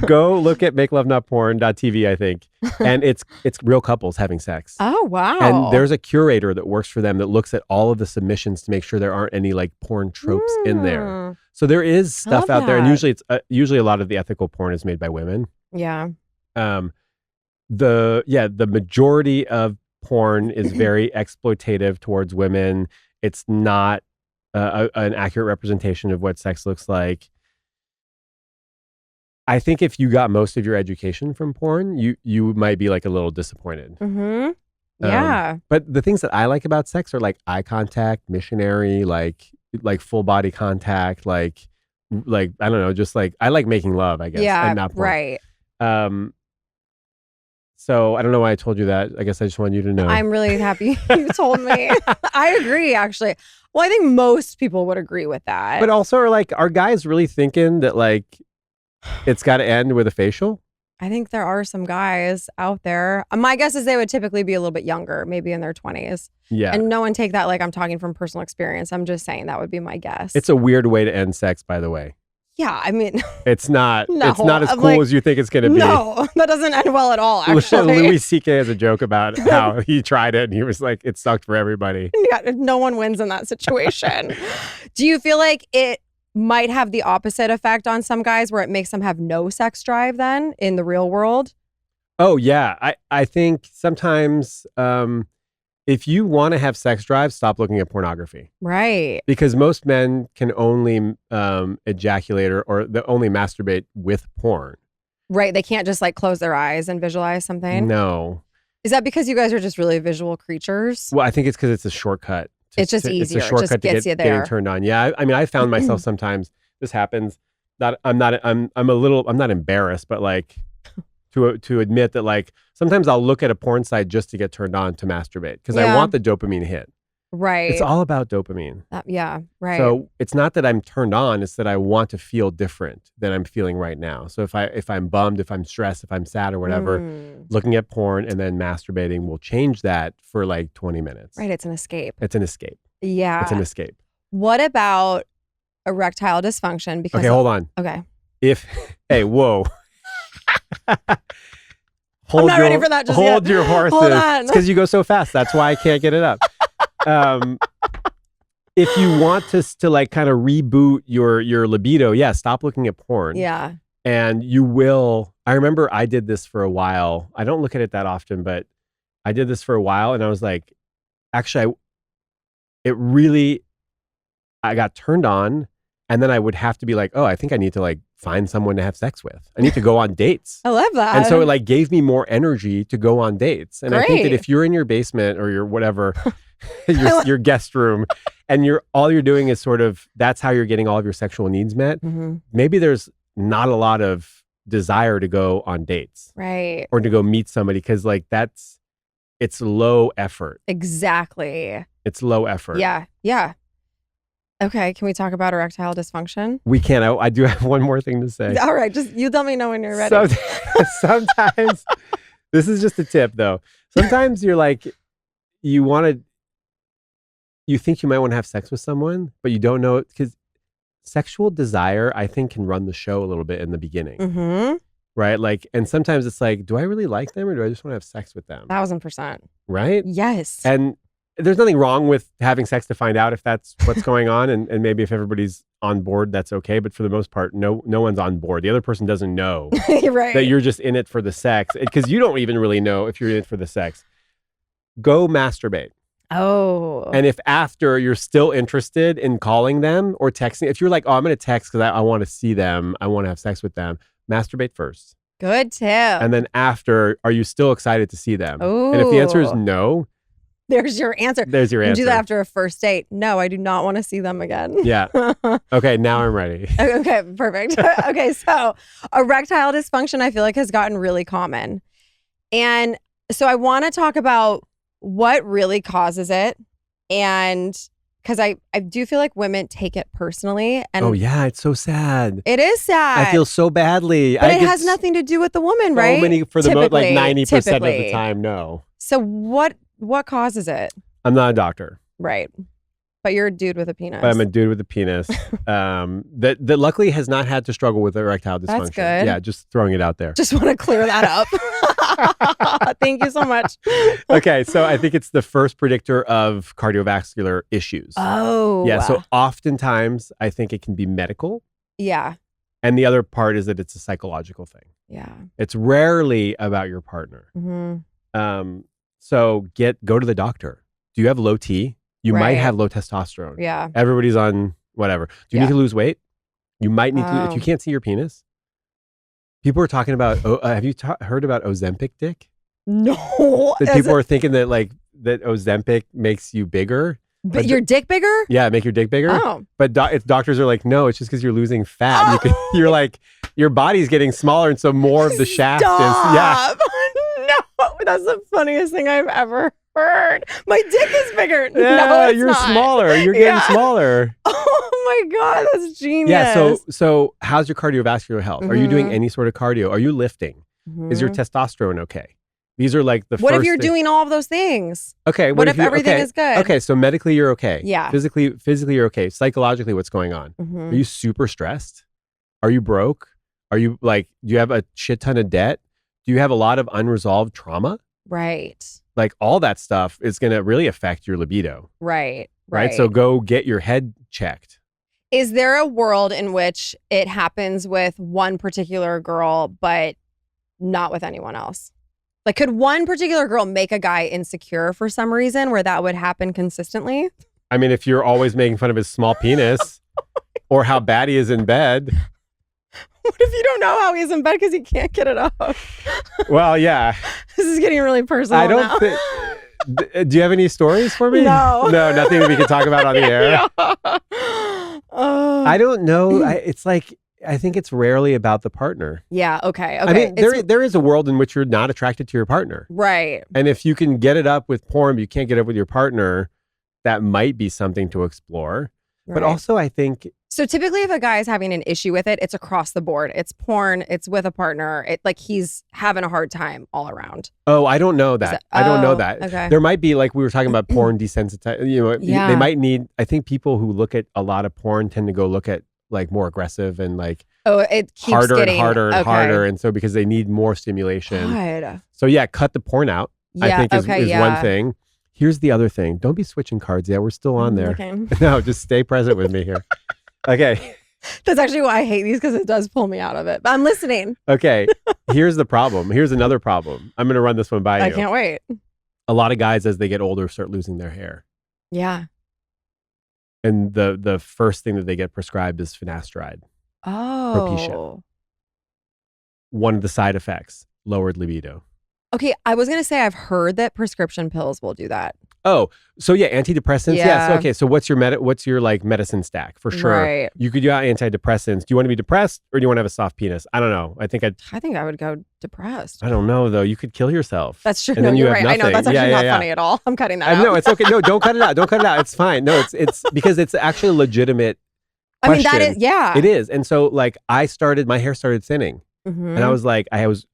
Go look at makelovenotporn.tv, I think. And it's real couples having sex. Oh, wow. And there's a curator that works for them that looks at all of the submissions to make sure there aren't any like porn tropes in there. So there is stuff out there. And usually usually a lot of the ethical porn is made by women. Yeah. The majority of porn is very exploitative towards women. It's not an accurate representation of what sex looks like. I think if you got most of your education from porn, you might be like a little disappointed. Mm-hmm. Yeah. But the things that I like about sex are like eye contact, missionary, like full body contact, like I don't know, just like I like making love, I guess. Yeah, and not porn. right. So I don't know why I told you that. I guess I just wanted you to know. I'm really happy you told me. I agree, actually. Well, I think most people would agree with that. But also, are guys really thinking that like it's got to end with a facial? I think there are some guys out there. My guess is they would typically be a little bit younger, maybe in their 20s. Yeah. And no one take that like I'm talking from personal experience. I'm just saying that would be my guess. It's a weird way to end sex, by the way. Yeah, I mean, it's not. No, it's not as cool like, as you think it's going to be. No, that doesn't end well at all. Actually, Louis C.K. has a joke about how he tried it and he was like, "It sucked for everybody." Yeah, no one wins in that situation. Do you feel like it might have the opposite effect on some guys, where it makes them have no sex drive then in the real world? Oh yeah, I think sometimes. If you want to have sex drive, stop looking at pornography. Right. Because most men can only ejaculate or they only masturbate with porn. Right. They can't just like close their eyes and visualize something. No. Is that because you guys are just really visual creatures? Well, I think it's because it's a shortcut. It's just easier. It's a shortcut it just gets to you there. getting turned on. Yeah. I mean, I found myself sometimes this happens. I'm not embarrassed, but like to admit that like sometimes I'll look at a porn site just to get turned on to masturbate because I want the dopamine hit. Right. It's all about dopamine. Yeah. Right. So it's not that I'm turned on, it's that I want to feel different than I'm feeling right now. So if I'm bummed, if I'm stressed, if I'm sad or whatever, looking at porn and then masturbating will change that for like 20 minutes. Right. It's an escape. It's an escape. Yeah. It's an escape. What about erectile dysfunction? Because okay, hold on. Okay. Hey, whoa. I'm not ready for that just yet. Hold your horses. Hold on. It's because you go so fast. That's why I can't get it up. If you want to like kind of reboot your libido, stop looking at porn. Yeah. And you will. I remember I did this for a while. I don't look at it that often, but I did this for a while and I was like, actually, I got turned on and then I would have to be like, oh, I think I need to like find someone to have sex with. I need to go on dates. I love that. And so it like gave me more energy to go on dates. And I think that if you're in your basement or your whatever, your guest room, and all you're doing is sort of, that's how you're getting all of your sexual needs met. Maybe there's not a lot of desire to go on dates. Right. Or to go meet somebody because like it's low effort. Exactly. It's low effort. Yeah. Yeah. Okay, can we talk about erectile dysfunction? We can. I do have one more thing to say. All right, just you tell me no when you're ready. Sometimes, this is just a tip though. Sometimes you're like, you think you might want to have sex with someone, but you don't know because sexual desire, I think, can run the show a little bit in the beginning. Right? Like, and sometimes it's like, do I really like them or do I just want to have sex with them? 1000%. Right? Yes. And there's nothing wrong with having sex to find out if that's what's going on. And maybe if everybody's on board, that's okay. But for the most part, no one's on board. The other person doesn't know right. that you're just in it for the sex because you don't even really know if you're in it for the sex. Go masturbate. Oh. And if after you're still interested in calling them or texting, if you're like, oh, I'm going to text because I want to see them, I want to have sex with them, masturbate first. Good tip. And then after, are you still excited to see them? Ooh. And if the answer is no, there's your answer. There's your answer. You do that after a first date. No, I do not want to see them again. Yeah. Okay, now I'm ready. Okay, perfect. Okay, so erectile dysfunction I feel like has gotten really common. And so I want to talk about what really causes it. And because I do feel like women take it personally. And oh, yeah, it's so sad. It is sad. I feel so badly. But it has nothing to do with the woman, right? For the most, like 90% of the time, no. So what causes it? I'm not a doctor. Right. But you're a dude with a penis. But I'm a dude with a penis that luckily has not had to struggle with erectile dysfunction. That's good. Yeah, just throwing it out there. Just want to clear that up. Thank you so much. Okay, so I think it's the first predictor of cardiovascular issues. Oh. Yeah, so oftentimes I think it can be medical. Yeah. And the other part is that it's a psychological thing. Yeah. It's rarely about your partner. So go to the doctor. Do you have low T? You might have low testosterone. Yeah. Everybody's on whatever. Do you need to lose weight? You might need to, if you can't see your penis. People are talking about, have you heard about Ozempic dick? No. That people are thinking that like, that Ozempic makes you bigger. But your dick bigger? Yeah, make your dick bigger. Oh. But doctors are like, no, it's just because you're losing fat. Oh. You're like, your body's getting smaller and so more of the shaft is, yeah. No, that's the funniest thing I've ever heard. My dick is bigger. Yeah, no, it's you're not. smaller. You're getting smaller. Oh my God, that's genius. Yeah, so how's your cardiovascular health? Are you doing any sort of cardio? Are you lifting? Is your testosterone okay? These are like the What if you're doing all of those things? Okay. What if everything is good? Okay, so medically you're okay. Yeah. Physically you're okay. Psychologically, what's going on? Are you super stressed? Are you broke? Are you like, do you have a shit ton of debt? Do you have a lot of unresolved trauma? Right. Like all that stuff is going to really affect your libido. Right. So go get your head checked. Is there a world in which it happens with one particular girl, but not with anyone else? Like, could one particular girl make a guy insecure for some reason where that would happen consistently? I mean, if you're always making fun of his small penis or how bad he is in bed. What if you don't know how he's in bed because he can't get it up? Well, yeah. This is getting really personal I don't now. think. Do you have any stories for me? No. No, nothing that we can talk about on the air. I don't know. It's like, I think it's rarely about the partner. Yeah. Okay. I mean, there is a world in which you're not attracted to your partner. Right. And if you can get it up with porn, but you can't get it up with your partner, that might be something to explore. Right. But also, I think. So typically if a guy is having an issue with it, it's across the board. It's porn, it's with a partner. Like he's having a hard time all around. Oh, I don't know that. I don't know that. Okay. There might be, like we were talking about porn desensitized. You know, they might need, I think people who look at a lot of porn tend to go look at like more aggressive and like it keeps harder getting, and harder and okay. harder. And so because they need more stimulation. God. So yeah, cut the porn out, I think is one thing. Here's the other thing. Don't be switching cards yet. We're still on there. Okay. No, just stay present with me here. Okay. That's actually why I hate these, because it does pull me out of it. But I'm listening. Okay. Here's the problem. Here's another problem. I'm going to run this one by you. I can't wait. A lot of guys, as they get older, start losing their hair. Yeah. And the first thing that they get prescribed is finasteride. Oh. One of the side effects, lowered libido. Okay, I was going to say I've heard that prescription pills will do that. Oh, so yeah, antidepressants. Yeah. So, okay. So what's your like medicine stack for sure? Right. You could do antidepressants. Do you want to be depressed or do you want to have a soft penis? I don't know. I think I would go depressed. I don't know though. You could kill yourself. That's true. And then you're have right. nothing. I know that's actually not funny at all. I'm cutting that out. No, it's okay. No, don't cut it out. Don't cut it out. It's fine. No, it's because it's actually a legitimate question. I mean, that is, yeah. It is. And so like my hair started thinning. Mm-hmm. And I was like, I was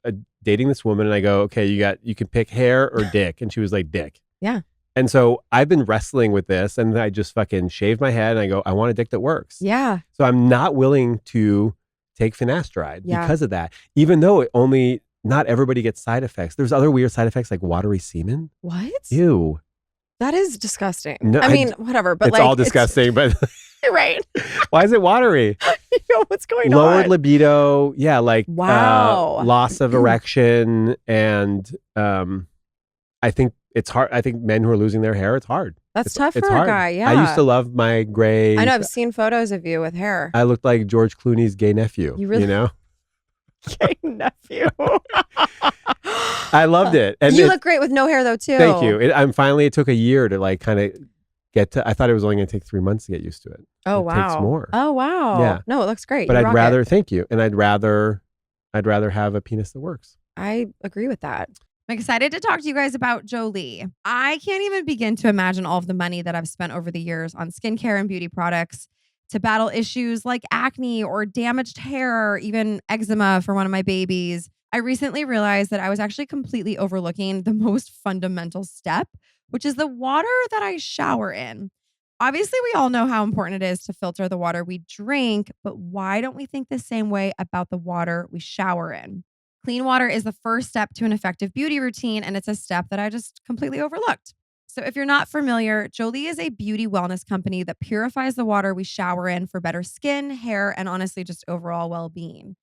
dating this woman and I go, okay, you can pick hair or dick. And she was like, dick. Yeah. And so I've been wrestling with this and I just fucking shaved my head and I go, I want a dick that works. Yeah. So I'm not willing to take finasteride because of that, even though not everybody gets side effects. There's other weird side effects like watery semen. What? Ew. That is disgusting. No, I mean, whatever, but it's all disgusting, but right. Why is it watery? You know what's going on. Lowered libido. Yeah. Like wow. Loss of erection. And I think it's hard. I think men who are losing their hair, it's hard. That's tough for a guy. Yeah. I used to love my gray. I know. I've seen photos of you with hair. I looked like George Clooney's gay nephew. You really? You know? Gay nephew. I loved it. And you look great with no hair though too. Thank you. It took a year to like kind of get to, I thought it was only going to take 3 months to get used to it. Oh, wow. It takes more. Oh, wow. Yeah. No, it looks great. But I'd rather, thank you. And I'd rather have a penis that works. I agree with that. I'm excited to talk to you guys about Jolie. I can't even begin to imagine all of the money that I've spent over the years on skincare and beauty products to battle issues like acne or damaged hair, or even eczema for one of my babies. I recently realized that I was actually completely overlooking the most fundamental step, which is the water that I shower in. Obviously, we all know how important it is to filter the water we drink, but why don't we think the same way about the water we shower in? Clean water is the first step to an effective beauty routine, and it's a step that I just completely overlooked. So if you're not familiar, Jolie is a beauty wellness company that purifies the water we shower in for better skin, hair, and honestly, just overall well-being.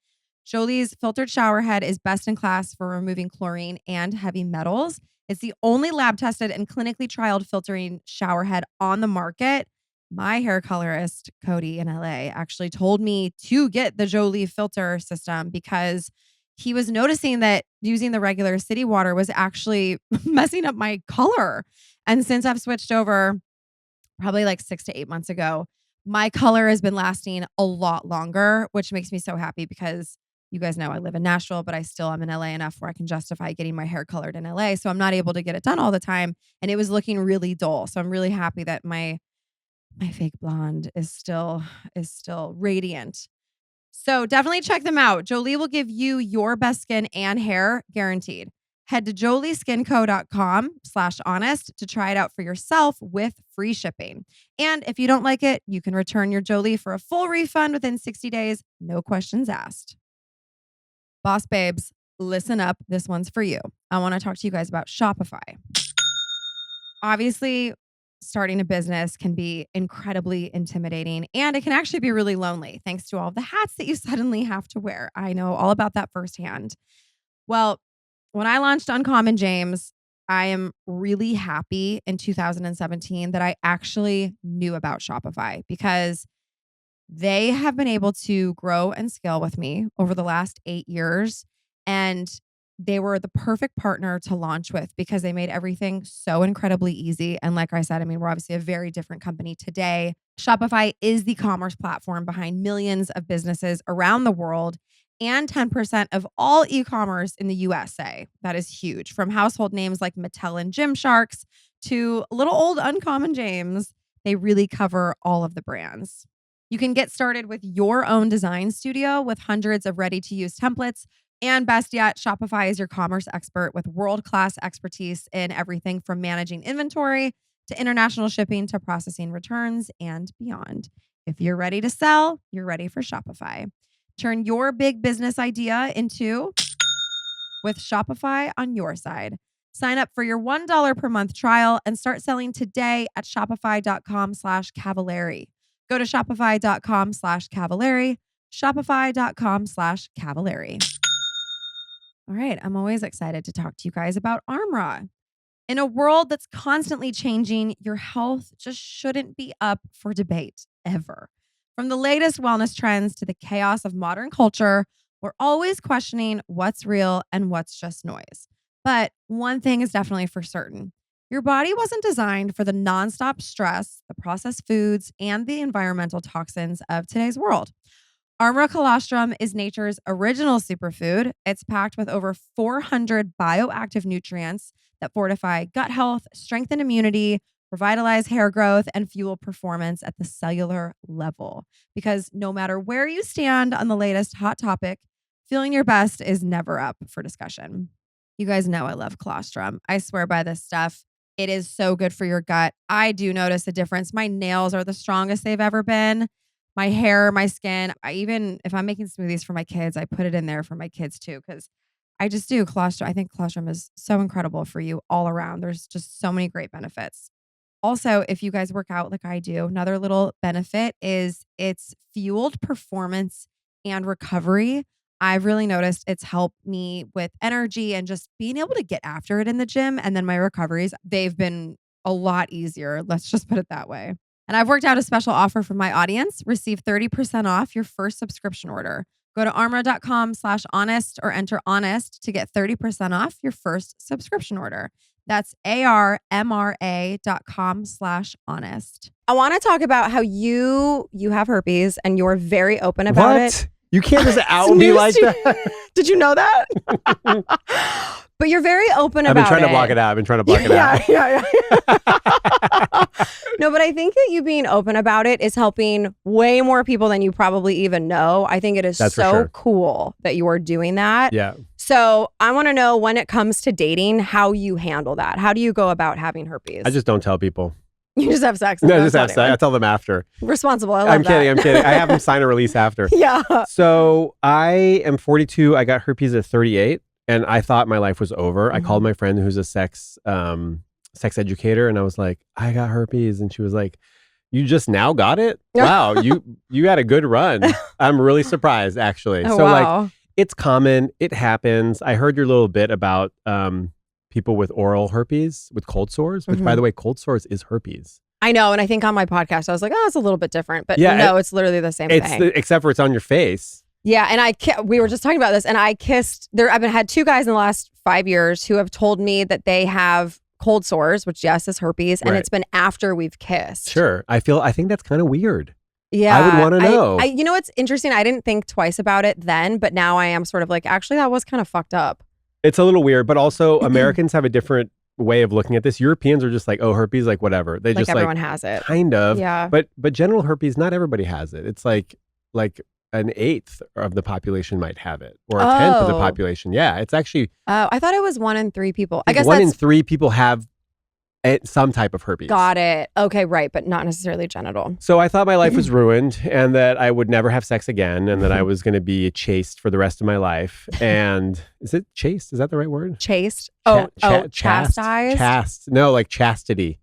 Jolie's filtered shower head is best in class for removing chlorine and heavy metals. It's the only lab-tested and clinically trialed filtering shower head on the market. My hair colorist, Cody in LA, actually told me to get the Jolie filter system because he was noticing that using the regular city water was actually messing up my color. And since I've switched over probably like 6 to 8 months ago, my color has been lasting a lot longer, which makes me so happy because you guys know I live in Nashville, but I still am in LA enough where I can justify getting my hair colored in LA. So I'm not able to get it done all the time. And it was looking really dull. So I'm really happy that my fake blonde is still radiant. So definitely check them out. Jolie will give you your best skin and hair guaranteed. Head to jolieskinco.com/honest to try it out for yourself with free shipping. And if you don't like it, you can return your Jolie for a full refund within 60 days. No questions asked. Boss babes, listen up. This one's for you. I want to talk to you guys about Shopify. Obviously, starting a business can be incredibly intimidating and it can actually be really lonely thanks to all the hats that you suddenly have to wear. I know all about that firsthand. Well, when I launched Uncommon James, I am really happy in 2017 that I actually knew about Shopify because They have been able to grow and scale with me over the last 8 years. And they were the perfect partner to launch with because they made everything so incredibly easy. And like I said, I mean, we're obviously a very different company today. Shopify is the commerce platform behind millions of businesses around the world and 10% of all e-commerce in the USA. That is huge. From household names like Mattel and Gymsharks to little old Uncommon James, they really cover all of the brands. You can get started with your own design studio with hundreds of ready-to-use templates. And best yet, Shopify is your commerce expert with world-class expertise in everything from managing inventory to international shipping to processing returns and beyond. If you're ready to sell, you're ready for Shopify. Turn your big business idea into with Shopify on your side. Sign up for your $1 per month trial and start selling today at shopify.com/Cavallari. Go to shopify.com/Cavallari, shopify.com/Cavallari. All right, I'm always excited to talk to you guys about Armra. In a world that's constantly changing, your health just shouldn't be up for debate ever. From the latest wellness trends to the chaos of modern culture, we're always questioning what's real and what's just noise. But one thing is definitely for certain. Your body wasn't designed for the nonstop stress, the processed foods, and the environmental toxins of today's world. Armra colostrum is nature's original superfood. It's packed with over 400 bioactive nutrients that fortify gut health, strengthen immunity, revitalize hair growth, and fuel performance at the cellular level. Because no matter where you stand on the latest hot topic, feeling your best is never up for discussion. You guys know I love colostrum. I swear by this stuff. It is so good for your gut. I do notice a difference. My nails are the strongest they've ever been. My hair, my skin. If I'm making smoothies for my kids, I put it in there for my kids too, because I just do colostrum. I think colostrum is so incredible for you all around. There's just so many great benefits. Also, if you guys work out like I do, another little benefit is it's fueled performance and recovery. I've really noticed it's helped me with energy and just being able to get after it in the gym. And then my recoveries, they've been a lot easier. Let's just put it that way. And I've worked out a special offer for my audience. Receive 30% off your first subscription order. Go to armra.com/honest or enter honest to get 30% off your first subscription order. That's armra.com/honest. I want to talk about how you have herpes and you're very open about it. You can't just out me like that. Did you know that? But you're very open about it. I've been trying to block it out. Yeah. No, but I think that you being open about it is helping way more people than you probably even know. I think it is so cool that you are doing that. Yeah. So I want to know, when it comes to dating, how you handle that. How do you go about having herpes? I just don't tell people. You just have sex. No, just have sex. I tell them after. Responsible. I love I'm that. I'm kidding. I have them sign a release after. Yeah. So I am 42. I got herpes at 38. And I thought my life was over. I called my friend who's a sex educator, and I was like, I got herpes. And she was like, you just now got it? Wow, you had a good run. I'm really surprised, actually. Oh, so wow. like, it's common. It happens. I heard your little bit about people with oral herpes, with cold sores, which by the way, cold sores is herpes. I know. And I think on my podcast, I was like, oh, it's a little bit different. But no, it's literally the same thing. Except for it's on your face. Yeah, and we were just talking about this, and I've had 2 guys in the last 5 years who have told me that they have cold sores, which yes is herpes, and it's been after we've kissed. Sure, I think that's kind of weird. Yeah, I would want to know. You know what's interesting? I didn't think twice about it then, but now I am sort of like, actually, that was kind of fucked up. It's a little weird, but also Americans have a different way of looking at this. Europeans are just like, oh, herpes, like whatever. They just everyone has it, kind of. Yeah, but genital herpes, not everybody has it. It's like an 1/8 of the population might have it, or a 10th of the population. Yeah, it's actually. I thought it was 1 in 3 people. I guess 1 in 3 people have some type of herpes. Got it. Okay, right, but not necessarily genital. So I thought my life was ruined, and that I would never have sex again, and that I was going to be chaste for the rest of my life. And is it chaste? Is that the right word? Chaste. Chastised. Chaste. No, like chastity.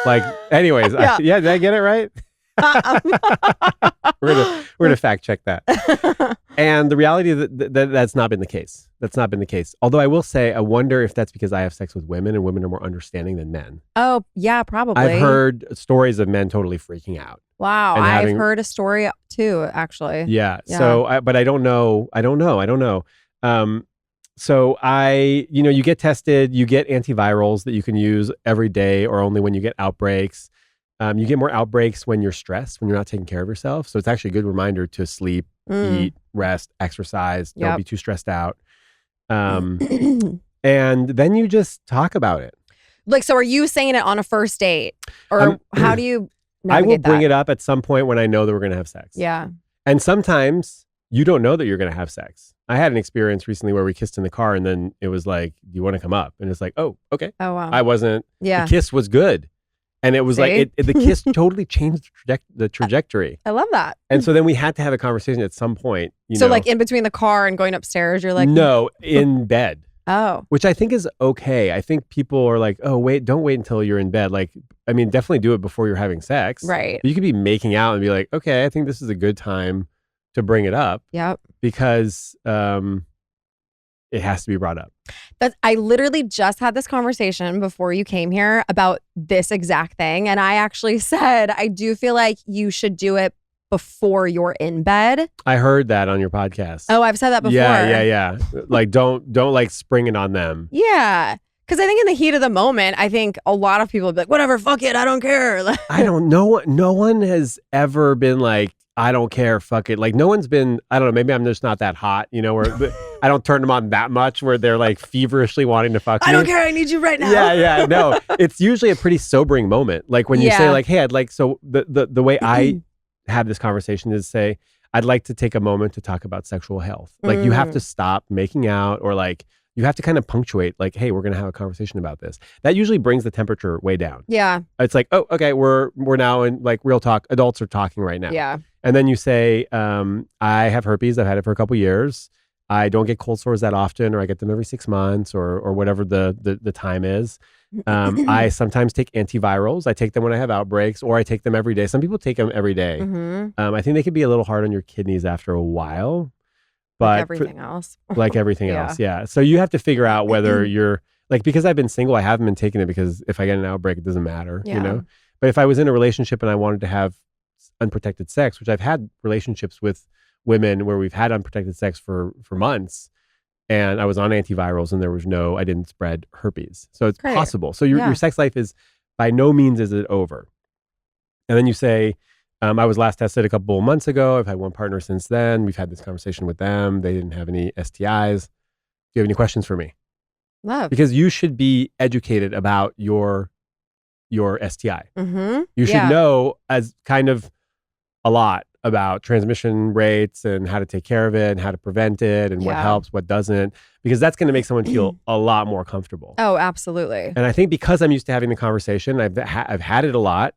Like, anyways, Yeah. Did I get it right? We're gonna fact check that. And the reality that's not been the case. That's not been the case. Although I will say, I wonder if that's because I have sex with women, and women are more understanding than men. Oh yeah, probably. I've heard stories of men totally freaking out. Wow. And I've heard a story too, actually. Yeah. Yeah. So, but I don't know. So you get tested, you get antivirals that you can use every day or only when you get outbreaks. You get more outbreaks when you're stressed, when you're not taking care of yourself. So it's actually a good reminder to sleep, eat, rest, exercise. Don't be too stressed out. And then you just talk about it. Like, so are you saying it on a first date? Or how do you I will navigate bring that? it up at some point when I know that we're going to have sex. Yeah. And sometimes you don't know that you're going to have sex. I had an experience recently where we kissed in the car and then it was like, do you want to come up? And it's like, oh, okay. Oh, wow. I wasn't. Yeah. The kiss was good. And it was like, the kiss totally changed the trajectory. I love that. And so then we had to have a conversation at some point. So like in between the car and going upstairs, you're like. No, in bed. Oh. Which I think is okay. I think people are like, oh, wait, don't wait until you're in bed. Like, I mean, definitely do it before you're having sex. Right. But you could be making out and be like, okay, I think this is a good time to bring it up. Yep. Because it has to be brought up. I literally just had this conversation before you came here about this exact thing. And I actually said, I do feel like you should do it before you're in bed. I heard that on your podcast. Oh, I've said that before. Yeah. Like, don't like spring it on them. Yeah. Because I think in the heat of the moment, I think a lot of people would be like, whatever, fuck it, I don't care. I don't know. No one has ever been like, I don't care, fuck it. Like, no one's been, I don't know, maybe I'm just not that hot, where I don't turn them on that much where they're like feverishly wanting to fuck me. I don't care, I need you right now. Yeah, no. It's usually a pretty sobering moment. Like when you say like, hey, I'd like, so the way I have this conversation is say, I'd like to take a moment to talk about sexual health. Like you have to stop making out or like, you have to kind of punctuate like, hey, we're going to have a conversation about this. That usually brings the temperature way down. Yeah. It's like, oh, okay, we're now in like real talk. Adults are talking right now. Yeah. And then you say, I have herpes. I've had it for a couple years. I don't get cold sores that often, or I get them every 6 months or whatever the time is. I sometimes take antivirals. I take them when I have outbreaks, or I take them every day. Some people take them every day. I think they can be a little hard on your kidneys after a while. But like everything else. Like everything else, yeah. So you have to figure out whether you're, like, because I've been single, I haven't been taking it because if I get an outbreak, it doesn't matter, But if I was in a relationship and I wanted to have unprotected sex, which I've had relationships with women where we've had unprotected sex for months, and I was on antivirals and I didn't spread herpes. So it's possible. So your sex life is, by no means is it over. And then you say, I was last tested a couple of months ago. I've had one partner since then. We've had this conversation with them. They didn't have any STIs. Do you have any questions for me? Love. Because you should be educated about your STI. You should know as kind of a lot about transmission rates and how to take care of it and how to prevent it and what helps, what doesn't, because that's going to make someone feel a lot more comfortable. Oh, absolutely. And I think because I'm used to having the conversation, I've had it a lot.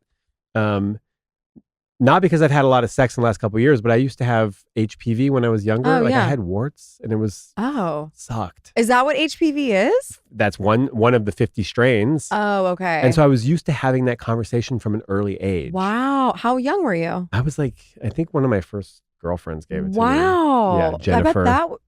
Not because I've had a lot of sex in the last couple of years, but I used to have HPV when I was younger. I had warts and it was sucked. Is that what HPV is? That's one of the 50 strains. Oh, okay. And so I was used to having that conversation from an early age. Wow. How young were you? I was like, I think one of my first girlfriends gave it to me. Wow. Yeah, Jennifer.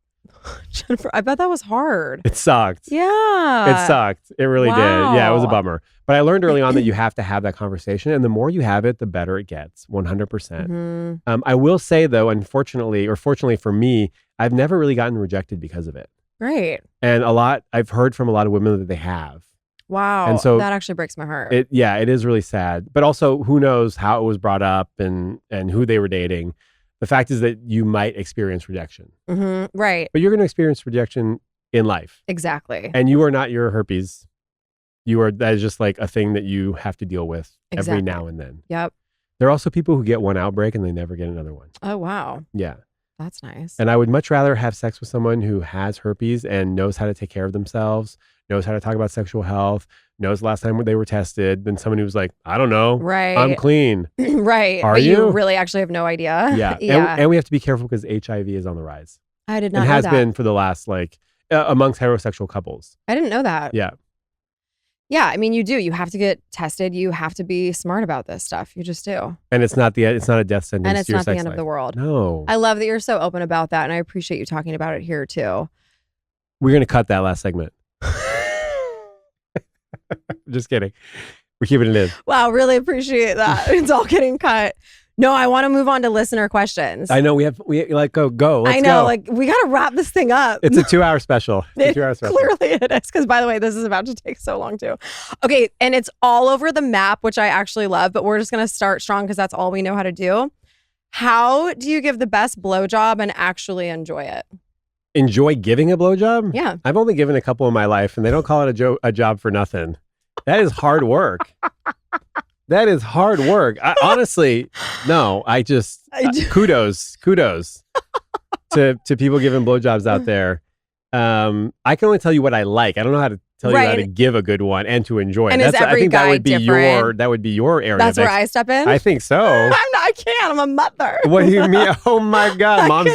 I bet that was hard. It sucked. Yeah. It sucked. It really did. Yeah, it was a bummer. But I learned early on that you have to have that conversation. And the more you have it, the better it gets. 100%. I will say, though, unfortunately, or fortunately for me, I've never really gotten rejected because of it. Great. And I've heard from a lot of women that they have. Wow. And so that actually breaks my heart. It is really sad. But also, who knows how it was brought up and who they were dating. The fact is that you might experience rejection. Right. But you're going to experience rejection in life. Exactly. And you are not your herpes. That is just like a thing that you have to deal with every now and then. Yep. There are also people who get one outbreak and they never get another one. Oh, wow. Yeah. That's nice. And I would much rather have sex with someone who has herpes and knows how to take care of themselves, knows how to talk about sexual health, knows the last time they were tested, than someone who's like, I don't know. Right. I'm clean. Right. Are but you? You really actually have no idea. Yeah. Yeah. And we have to be careful because HIV is on the rise. I did not know that. It has that. been for the last, amongst heterosexual couples. I didn't know that. Yeah. Yeah, I mean, you do. You have to get tested. You have to be smart about this stuff. You just do. And it's not a death sentence. And it's to your not the sex end life. of the world. No. I love that you're so open about that, and I appreciate you talking about it here too. We're going to cut that last segment. Just kidding. We're keeping it in. Wow, really appreciate that. It's all getting cut. No, I want to move on to listener questions. I know we like go. Let's I know, go. like we got to wrap this thing up. It's a 2-hour special. It's a 2-hour special. Clearly it is, because by the way, this is about to take so long too. Okay, and it's all over the map, which I actually love, but we're just going to start strong because that's all we know how to do. How do you give the best blowjob and actually enjoy it? Enjoy giving a blowjob? Yeah. I've only given a couple in my life, and they don't call it a job for nothing. That is hard work. That is hard work. Honestly, no. Kudos to people giving blowjobs out there. I can only tell you what I like. I don't know how to tell you how to give a good one and to enjoy it. And is every I think guy that would be different? that would be your area. That's where I step in? I think so. I can't. I'm a mother. What do you mean? Oh my God. Moms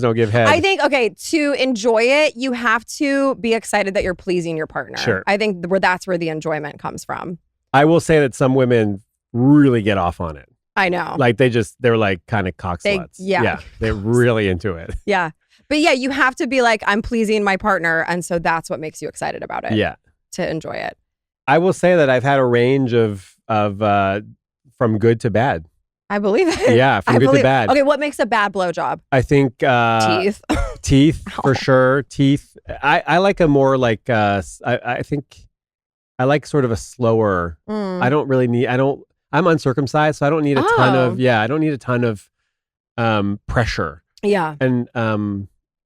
don't give head. I think, okay, to enjoy it, you have to be excited that you're pleasing your partner. Sure. I think that's where the enjoyment comes from. I will say that some women really get off on it. I know. Like they're like kind of cock sluts. Yeah. They're really into it. Yeah. But yeah, you have to be like, I'm pleasing my partner. And so that's what makes you excited about it. Yeah. To enjoy it. I will say that I've had a range of from good to bad. I believe it. Yeah, from good to bad. Okay, what makes a bad blowjob? I think Teeth. Teeth for sure. Teeth. I like a more like I think I like sort of a slower. I don't really need. I'm uncircumcised, so I don't need a ton of. Yeah, I don't need a ton of pressure. Yeah. And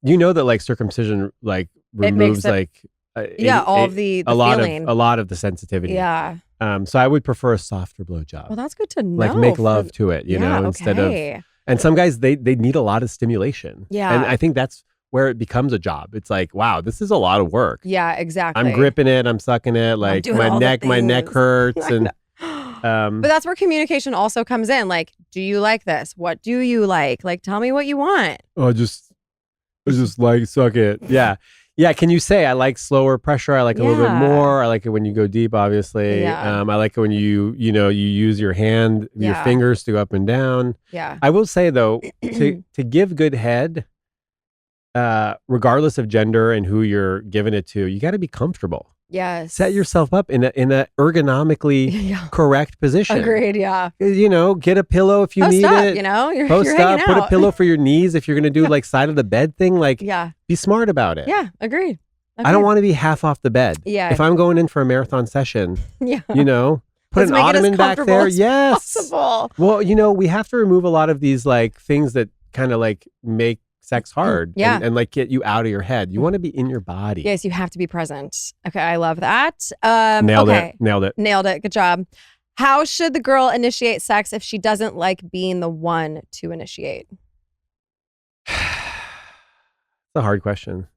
you know that like circumcision like removes all of the feeling. a lot of the sensitivity. Yeah. So I would prefer a softer blowjob. Well, that's good to know. Like make love to it, you know, instead of. And some guys they need a lot of stimulation. Yeah. And I think that's where it becomes a job. It's like, wow, this is a lot of work. Yeah, exactly. I'm gripping it, I'm sucking it, like my neck hurts and but that's where communication also comes in. Like, do you like this? What do you like? Like, tell me what you want. I just like suck it. Yeah. Yeah, can you say I like slower pressure? I like a little bit more. I like it when you go deep, obviously. Yeah. I like it when you use your hand, your fingers to go up and down. Yeah. I will say though, to give good head, regardless of gender and who you're giving it to, you got to be comfortable. Yes. Set yourself up in a ergonomically correct position. Agreed. Yeah. You know, get a pillow if you need it. You know, you're Post hanging up. Put out. a pillow for your knees if you're going to do like side of the bed thing. Like, be smart about it. Yeah. Agreed. I don't want to be half off the bed. Yeah. If I'm going in for a marathon session, you know, put Let's an make ottoman it as back there. comfortable as Yes. possible. Well, you know, we have to remove a lot of these like things that kind of like make sex hard. Yeah. And like get you out of your head. You want to be in your body. Yes, you have to be present. Okay, I love that. Nailed it. Good job. How should the girl initiate sex if she doesn't like being the one to initiate? It's a hard question.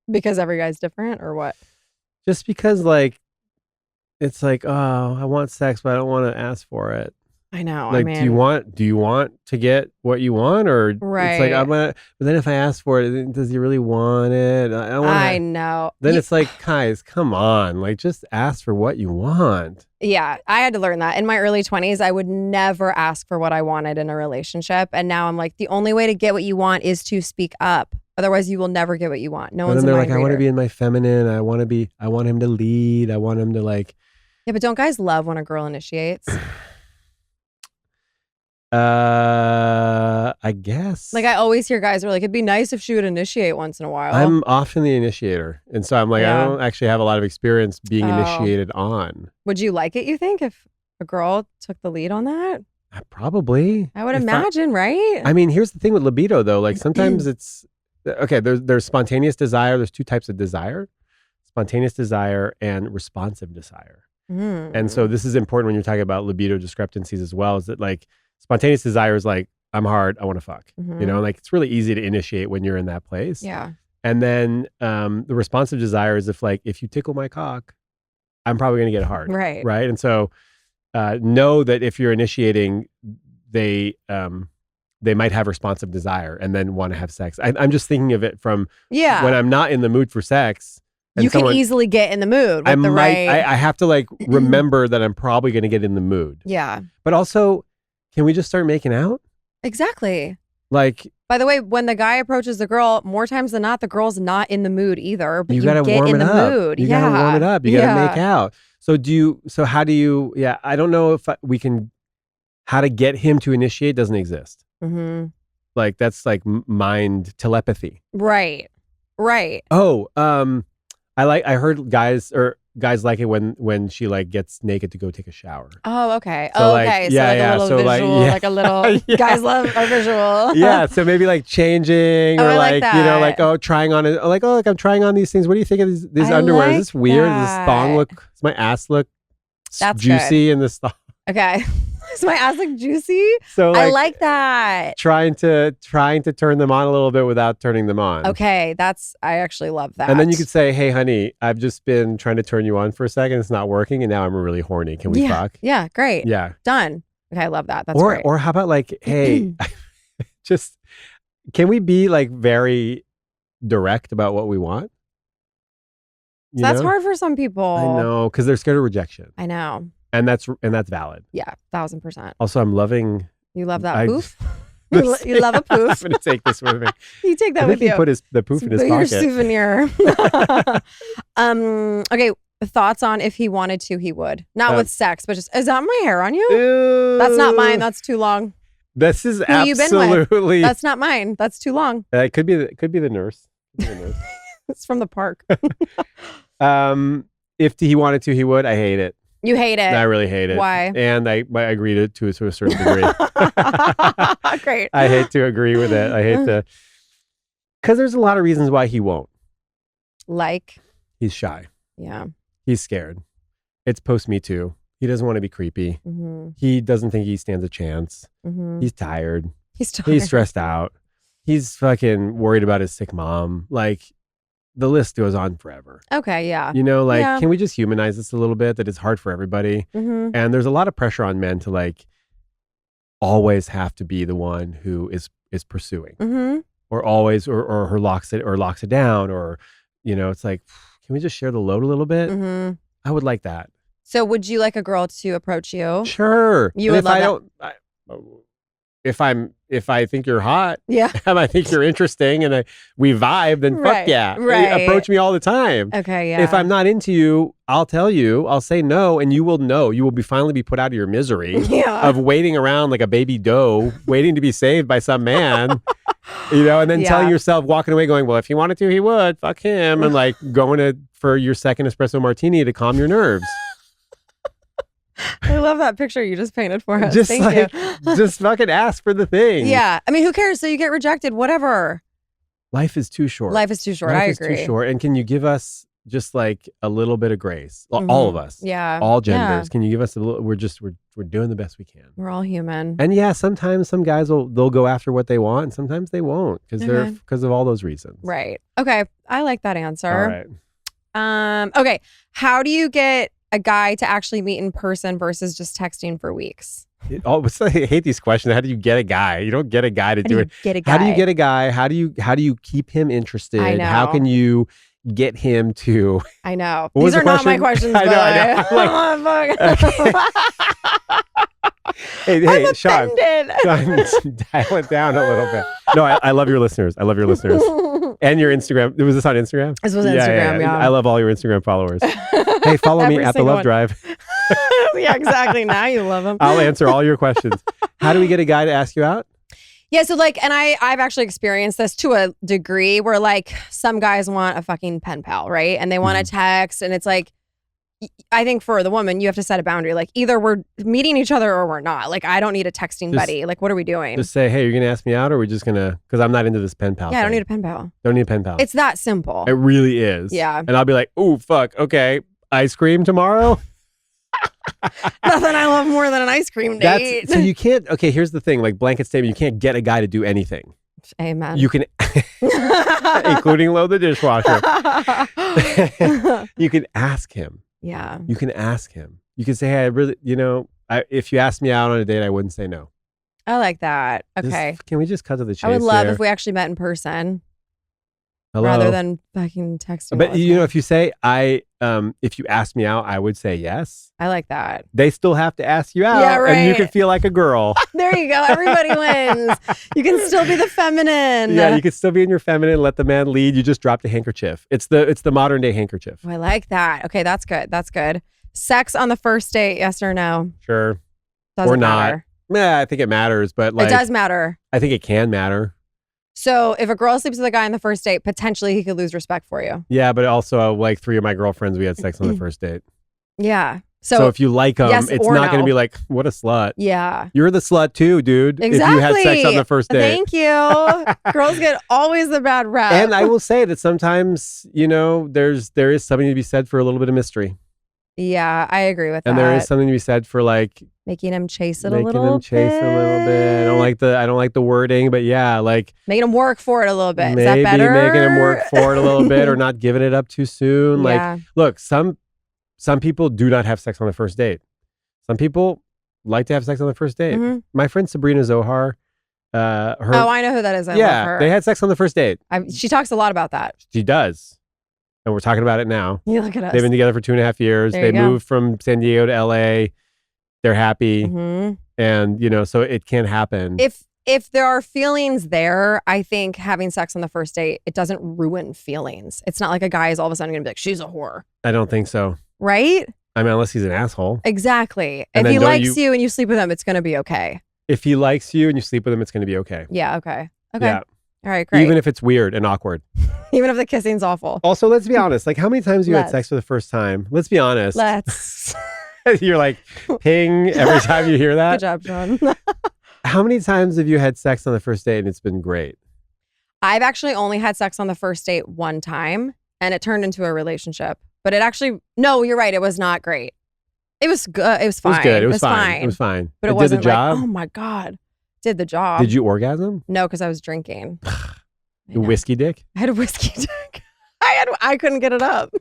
Because every guy's different, or what? Just because like it's like, oh, I want sex, but I don't want to ask for it. I know. Like, do you want to get what you want, or it's like but then if I ask for it, does he really want it? I know. Then it's like, guys, come on, like just ask for what you want. Yeah, I had to learn that in my early 20s. I would never ask for what I wanted in a relationship, and now I'm like, the only way to get what you want is to speak up. Otherwise, you will never get what you want. No one's. And then they're like, I want to be in my feminine. I want him to lead. I want him to like. Yeah, but don't guys love when a girl initiates? I guess. Like I always hear guys are like, it'd be nice if she would initiate once in a while. I'm often the initiator. And so I'm like, I don't actually have a lot of experience being initiated on. Would you like it, you think, if a girl took the lead on that? Probably. I would imagine, right? I mean, here's the thing with libido though. Like sometimes it's, okay, there's spontaneous desire. There's two types of desire. Spontaneous desire and responsive desire. And so this is important when you're talking about libido discrepancies as well, is that like, spontaneous desire is like, I'm hard, I want to fuck. You know, like it's really easy to initiate when you're in that place. Yeah. And then the responsive desire is if you tickle my cock, I'm probably going to get hard. Right. Right. And so know that if you're initiating, they might have responsive desire and then want to have sex. I'm just thinking of it from when I'm not in the mood for sex. You can easily get in the mood with I have to like remember that I'm probably going to get in the mood. Yeah. But also, can we just start making out? Exactly. Like, by the way, when the guy approaches the girl, more times than not, the girl's not in the mood either. But you gotta get warm in it the up. mood. You gotta warm it up. You gotta make out. So how do you? I don't know if we can how to get him to initiate doesn't exist. Mm-hmm. Like that's like mind telepathy. Right. Oh, I heard guys like it when she like gets naked to go take a shower. Oh, okay. So, like, okay. yeah, so like yeah. a little So, like, visual, yeah. like a little Yeah. guys love a visual. Yeah, so maybe like changing Oh, or I like like, you know, like, that. trying on it. Like, like I'm trying on these things. What do you think of these I underwear? Is like this weird? Does this thong that. look, does my ass look That's juicy in this thong? Okay. Is my ass like juicy? So I like like that. trying to turn them on a little bit without turning them on. Okay. I actually love that. And then you could say, hey, honey, I've just been trying to turn you on for a second. It's not working. And now I'm really horny. Can we fuck? Yeah. Great. Yeah. Done. Okay. I love that. That's or, great. Or how about like, hey, just, can we be like very direct about what we want? You That's know? hard for some people. I know, because they're scared of rejection. I know. And that's valid. Yeah. 1000%. Also, I'm loving. You love that I- poof? You love a I'm poof? going to take this with me. You take that I with think he you. put the poof in his Your pocket. souvenir. Okay. Thoughts on if he wanted to, he would. Not with sex, but just, is that my hair on you? That's not mine. That's too long. This is Who you been with? absolutely. That's not mine. That's too long. It could be the nurse. Could be the nurse. It's from the park. If he wanted to, he would. I hate it. You hate it. I really hate it. Why? And I agree to a certain degree. Great. I hate to agree with it. I hate to, because there's a lot of reasons why he won't. Like? He's shy. Yeah. He's scared. It's post Me Too. He doesn't want to be creepy. Mm-hmm. He doesn't think he stands a chance. Mm-hmm. He's tired. He's Stressed out. He's fucking worried about his sick mom. Like, the list goes on forever. Okay, yeah. You know, like, Yeah. can we just humanize this a little bit? That it's hard for everybody. Mm-hmm. And there's a lot of pressure on men to like always have to be the one who is pursuing, Mm-hmm. or always, or her locks it down, or, you know, it's like, can we just share the load a little bit? Mm-hmm. I would like that. So would you like a girl to approach you? Sure. You And would if love I don't, if I think you're hot, Yeah. and I think you're interesting, and we vibe, then Right, fuck yeah. right. Approach me all the time. Okay, yeah. If I'm not into you, I'll tell you. I'll say no, and you will know. You will finally be put out of your misery Yeah. of waiting around like a baby doe, waiting to be saved by some man. You know, and then telling yourself, walking away, going, well, if he wanted to, he would. Fuck him, and like going for your second espresso martini to calm your nerves. I love that picture you just painted for us. Just Thank like, you. just fucking ask for the thing. Yeah. I mean, who cares? So you get rejected, whatever. Life is too short. Life is too short. Life I is agree. too short. And can you give us just like a little bit of grace? All of us. Yeah. All genders. Yeah. Can you give us a little? We're doing the best we can. We're all human. And yeah, sometimes some guys they'll go after what they want, and sometimes they won't because of all those reasons. Right. Okay. I like that answer. All right. Okay. How do you get a guy to actually meet in person versus just texting for weeks? I hate these questions. How do you get a guy? You don't get a guy to do it. Get a guy. How do you get a guy? How do you keep him interested? I know. How can you get him to? I know. What was These the are not my question? questions. I know. Hey, I'm Shaun. offended. Shaun, dial it down a little bit. No, I love your listeners. I love your listeners. And your Instagram. Was this on Instagram? This was Instagram, yeah. I love all your Instagram followers. Hey, follow me Every at The single Love one. Drive. Yeah, exactly. Now you love him. I'll answer all your questions. How do we get a guy to ask you out? Yeah, so like, and I've actually experienced this to a degree where like some guys want a fucking pen pal, right? And they want to text, and it's like, I think for the woman, you have to set a boundary. Like either we're meeting each other or we're not. Like I don't need a texting buddy. Like what are we doing? Just say, hey, you're going to ask me out, or are we just going to, because I'm not into this pen pal Yeah, I don't thing. need a pen pal. Don't need a pen pal. It's that simple. It really is. Yeah. And I'll be like, ooh, fuck. Okay. Ice cream tomorrow? Nothing I love more than an ice cream date. So you can't, okay, here's the thing, like blanket statement, you can't get a guy to do anything. Amen. You can, including load the dishwasher. You can ask him. Yeah. You can ask him. You can say, hey, I really, if you asked me out on a date, I wouldn't say no. I like that. Okay. Can we just cut to the chase I would love here? if we actually met in person Hello? rather than fucking texting. But all the you know, time. if you say if you asked me out, I would say yes. I like that. They still have to ask you out, Yeah, and you right. can feel like a girl. There you go. Everybody wins. You can still be the feminine. Yeah, you can still be in your feminine. Let the man lead. You just dropped a handkerchief. It's the modern day handkerchief. Oh, I like that. Okay, that's good. That's good. Sex on the first date, yes or no? Sure. Doesn't Or not. matter. I think it matters, but like it does matter. I think it can matter. So if a girl sleeps with a guy on the first date, potentially he could lose respect for you. Yeah, but also like 3 of my girlfriends, we had sex on the first date. Yeah. So if you like them, yes it's or not going to no. be like, what a slut. Yeah. You're the slut too, dude. Exactly. If you had sex on the first date. Thank you. Girls get always the bad rap. And I will say that sometimes, there is something to be said for a little bit of mystery. Yeah, I agree with And that. there is something to be said for like making him chase it making a little them chase bit. a little bit. I don't like the wording, but yeah, like Making him work for it a little bit. Is maybe that better? making him work for it a little bit or not giving it up too soon. Yeah. Like, look, some people do not have sex on the first date. Some people like to have sex on the first date. Mhm. My friend Sabrina Zohar, Oh, I know who that is. I love her. they had sex on the first date. She talks a lot about that. She does. And we're talking about it now. You look at us. They've been together for 2.5 years. There They you go. moved from San Diego to LA. They're happy. Mhm. And, so it can happen. If there are feelings there, I think having sex on the first date, it doesn't ruin feelings. It's not like a guy is all of a sudden going to be like, she's a whore. I don't think so. Right? I mean, unless he's an asshole. Exactly. And if then he don't likes you and you sleep with him, it's going to be okay. If he likes you and you sleep with him, it's going to be okay. Yeah. Okay. Okay. Yeah. All right. Great. Even if it's weird and awkward. Even if the kissing's awful. Also, let's be honest. Like, how many times you had Let's. sex for the first time? Let's be honest. Let's. You're like, ping every time you hear that. Good job, Shaun. How many times have you had sex on the first date and it's been great? I've actually only had sex on the first date one time and it turned into a relationship. But it actually, no, you're right. It was not great. It was good. It was fine. It was good. It was fine. It was fine. But it did wasn't the job. like, oh my God. Did the job. Did you orgasm? No, because I was drinking. I know. Whiskey dick? I had a whiskey dick. I couldn't get it up.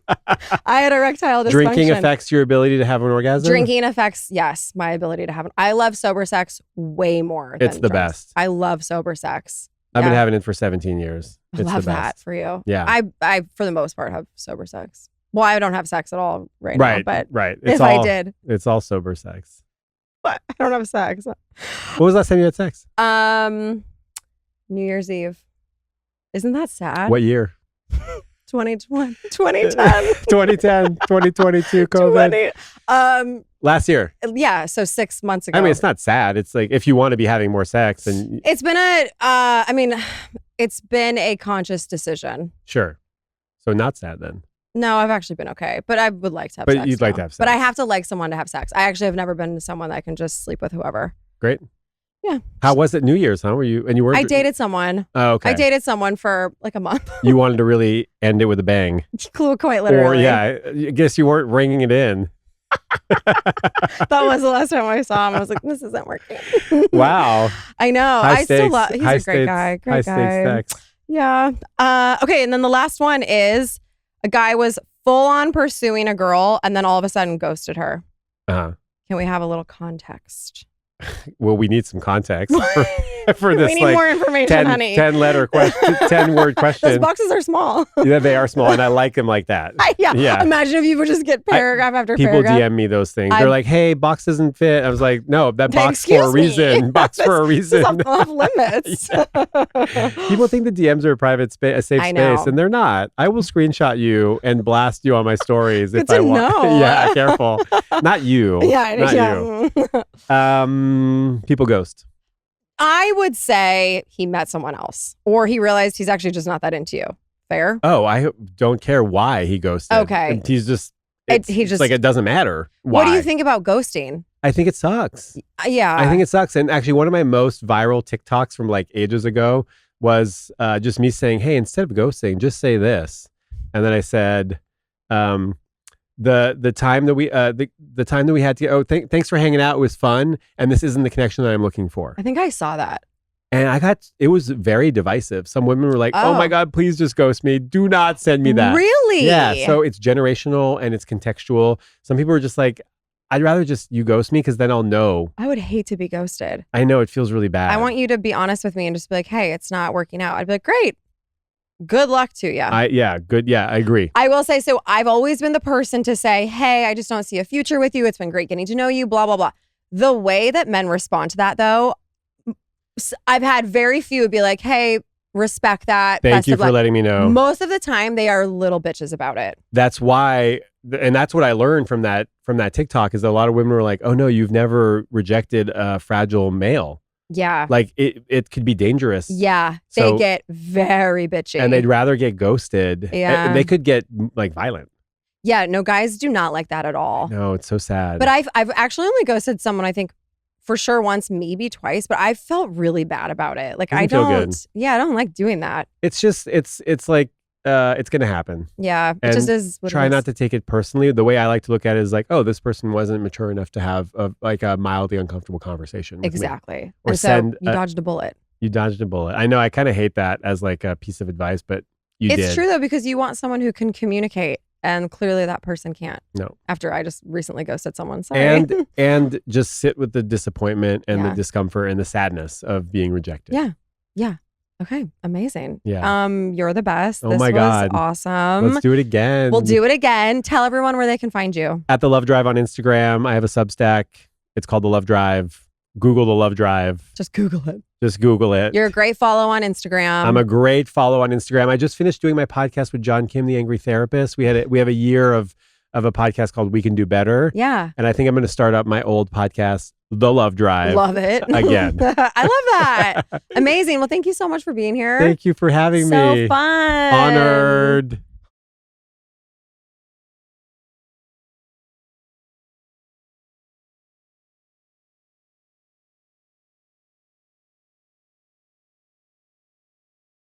I had erectile dysfunction. Drinking affects your ability to have an orgasm? Drinking affects, yes, my ability to have it. I love sober sex way more. It's than the drugs. best. I love sober sex. I've been Yeah. having it for 17 years. I It's love the that best. for you. Yeah. I for the most part have sober sex. Well, I don't have sex at all right now, but Right. if I did, It's all sober sex. but I don't have sex. What was the last time you had sex? New Year's Eve. Isn't that sad? What year? 2020, 2010, 2010, 2022, COVID. 20. Last year. Yeah, so 6 months ago. I mean, it's not sad. It's like if you want to be having more sex, then It's been it's been a conscious decision. sure. So not sad then. No, I've actually been okay, but I would like to have But sex. you'd like now. to have But I sex. have to like someone to have sex. I actually have never been someone that can just sleep with whoever. Great. Yeah. How was it New Year's, huh? You were I dated someone. Oh, okay. I dated someone for like a month. You wanted to really end it with a bang. Quite literally. Or yeah, I guess you weren't ringing it in. That was the last time I saw him. I was like, this isn't working. Wow. I know. High I still stakes- love. He's high a great stakes- guy. High Great stakes guy. sex. Yeah. Okay. And then the last one is a guy was full on pursuing a girl and then all of a sudden ghosted her. Uh-huh. Can we have a little context? Well, we need some context for this we need like more information, honey. 10 letter question, 10 word Those question. boxes are small. Yeah, they are small, and I like them like that. Yeah. Yeah. Imagine if you would just get paragraph after People paragraph. DM me those things. I- They're like, "Hey, box doesn't fit." I was like, "No, that box for a Excuse me. reason. Box for a This is reason." off limits. People think the DMs are a private space, a safe I know. space, and they're not. I will screenshot you and blast you on my stories if Good I to want. know. Yeah, careful. Not you. Yeah. Not you. Yeah. People ghost. I would say he met someone else or he realized he's actually just not that into you. Fair? Oh, I don't care why he ghosted. Okay. He's just. He It's just- like it doesn't matter. Why? What do you think about ghosting? I think it sucks. Yeah. I think it sucks. And actually, one of my most viral TikToks from like ages ago was just me saying, "Hey, instead of ghosting, just say this." And then I said, "The time that we the time that we had to thanks for hanging out. It was fun, and this isn't the connection that I'm looking for." I think I saw that. And it was very divisive. Some women were like, "Oh my Oh. God, please just ghost me. Do not send me that." Really? Yeah. So it's generational and it's contextual. Some people are just like, "I'd rather just you ghost me because then I'll know." I would hate to be ghosted. I know it feels really bad. I want you to be honest with me and just be like, hey, it's not working out. I'd be like, great. Good luck to you. Good. Yeah, I agree. I will say, so I've always been the person to say, hey, I just don't see a future with you. It's been great getting to know you, blah, blah, blah. The way that men respond to that, though, I've had very few be like, hey, respect that. Thank best you of for luck. letting me know. Most of the time, they are little bitches about it. That's why and that's what I learned from that TikTok is that a lot of women were like, oh no, you've never rejected a fragile male. Yeah. Like it could be dangerous. Yeah. So- They get very bitchy. And they'd rather get ghosted. Yeah. And they could get like violent. Yeah. No, guys do not like that at all. No, it's so sad. But I've actually only ghosted someone, I think, for sure once, maybe twice, but I felt really bad about it. Like I Doesn't feel good. don't, yeah, I don't like doing that. it's just, it's like, it's going to happen. Yeah. It And just is. What Try it not is. to take it personally. The way I like to look at it is like, oh, this person wasn't mature enough to have a mildly uncomfortable conversation with me. Exactly. Or And so send you dodged a bullet. You dodged a bullet. I know I kind of hate that as like a piece of advice, but you did. It's true though, because you want someone who can communicate, and clearly that person can't. No. After I just recently ghosted someone. Sorry. And just sit with the disappointment and Yeah. the discomfort and the sadness of being rejected. Yeah. Yeah. Okay. Amazing. Yeah. You're the best. Oh This my was God. awesome. Let's do it again. We'll do it again. Tell everyone where they can find you. At The Love Drive on Instagram. I have a Substack. It's called The Love Drive. Google The Love Drive. Just Google it. Just Google it. You're a great follow on Instagram. I'm a great follow on Instagram. I just finished doing my podcast with John Kim, the Angry Therapist. We have a year of a podcast called We Can Do Better. Yeah. And I think I'm going to start up my old podcast, The Love Drive. Love it. Again. I love that. Amazing. Well, thank you so much for being here. Thank you for having me. So fun. Honored.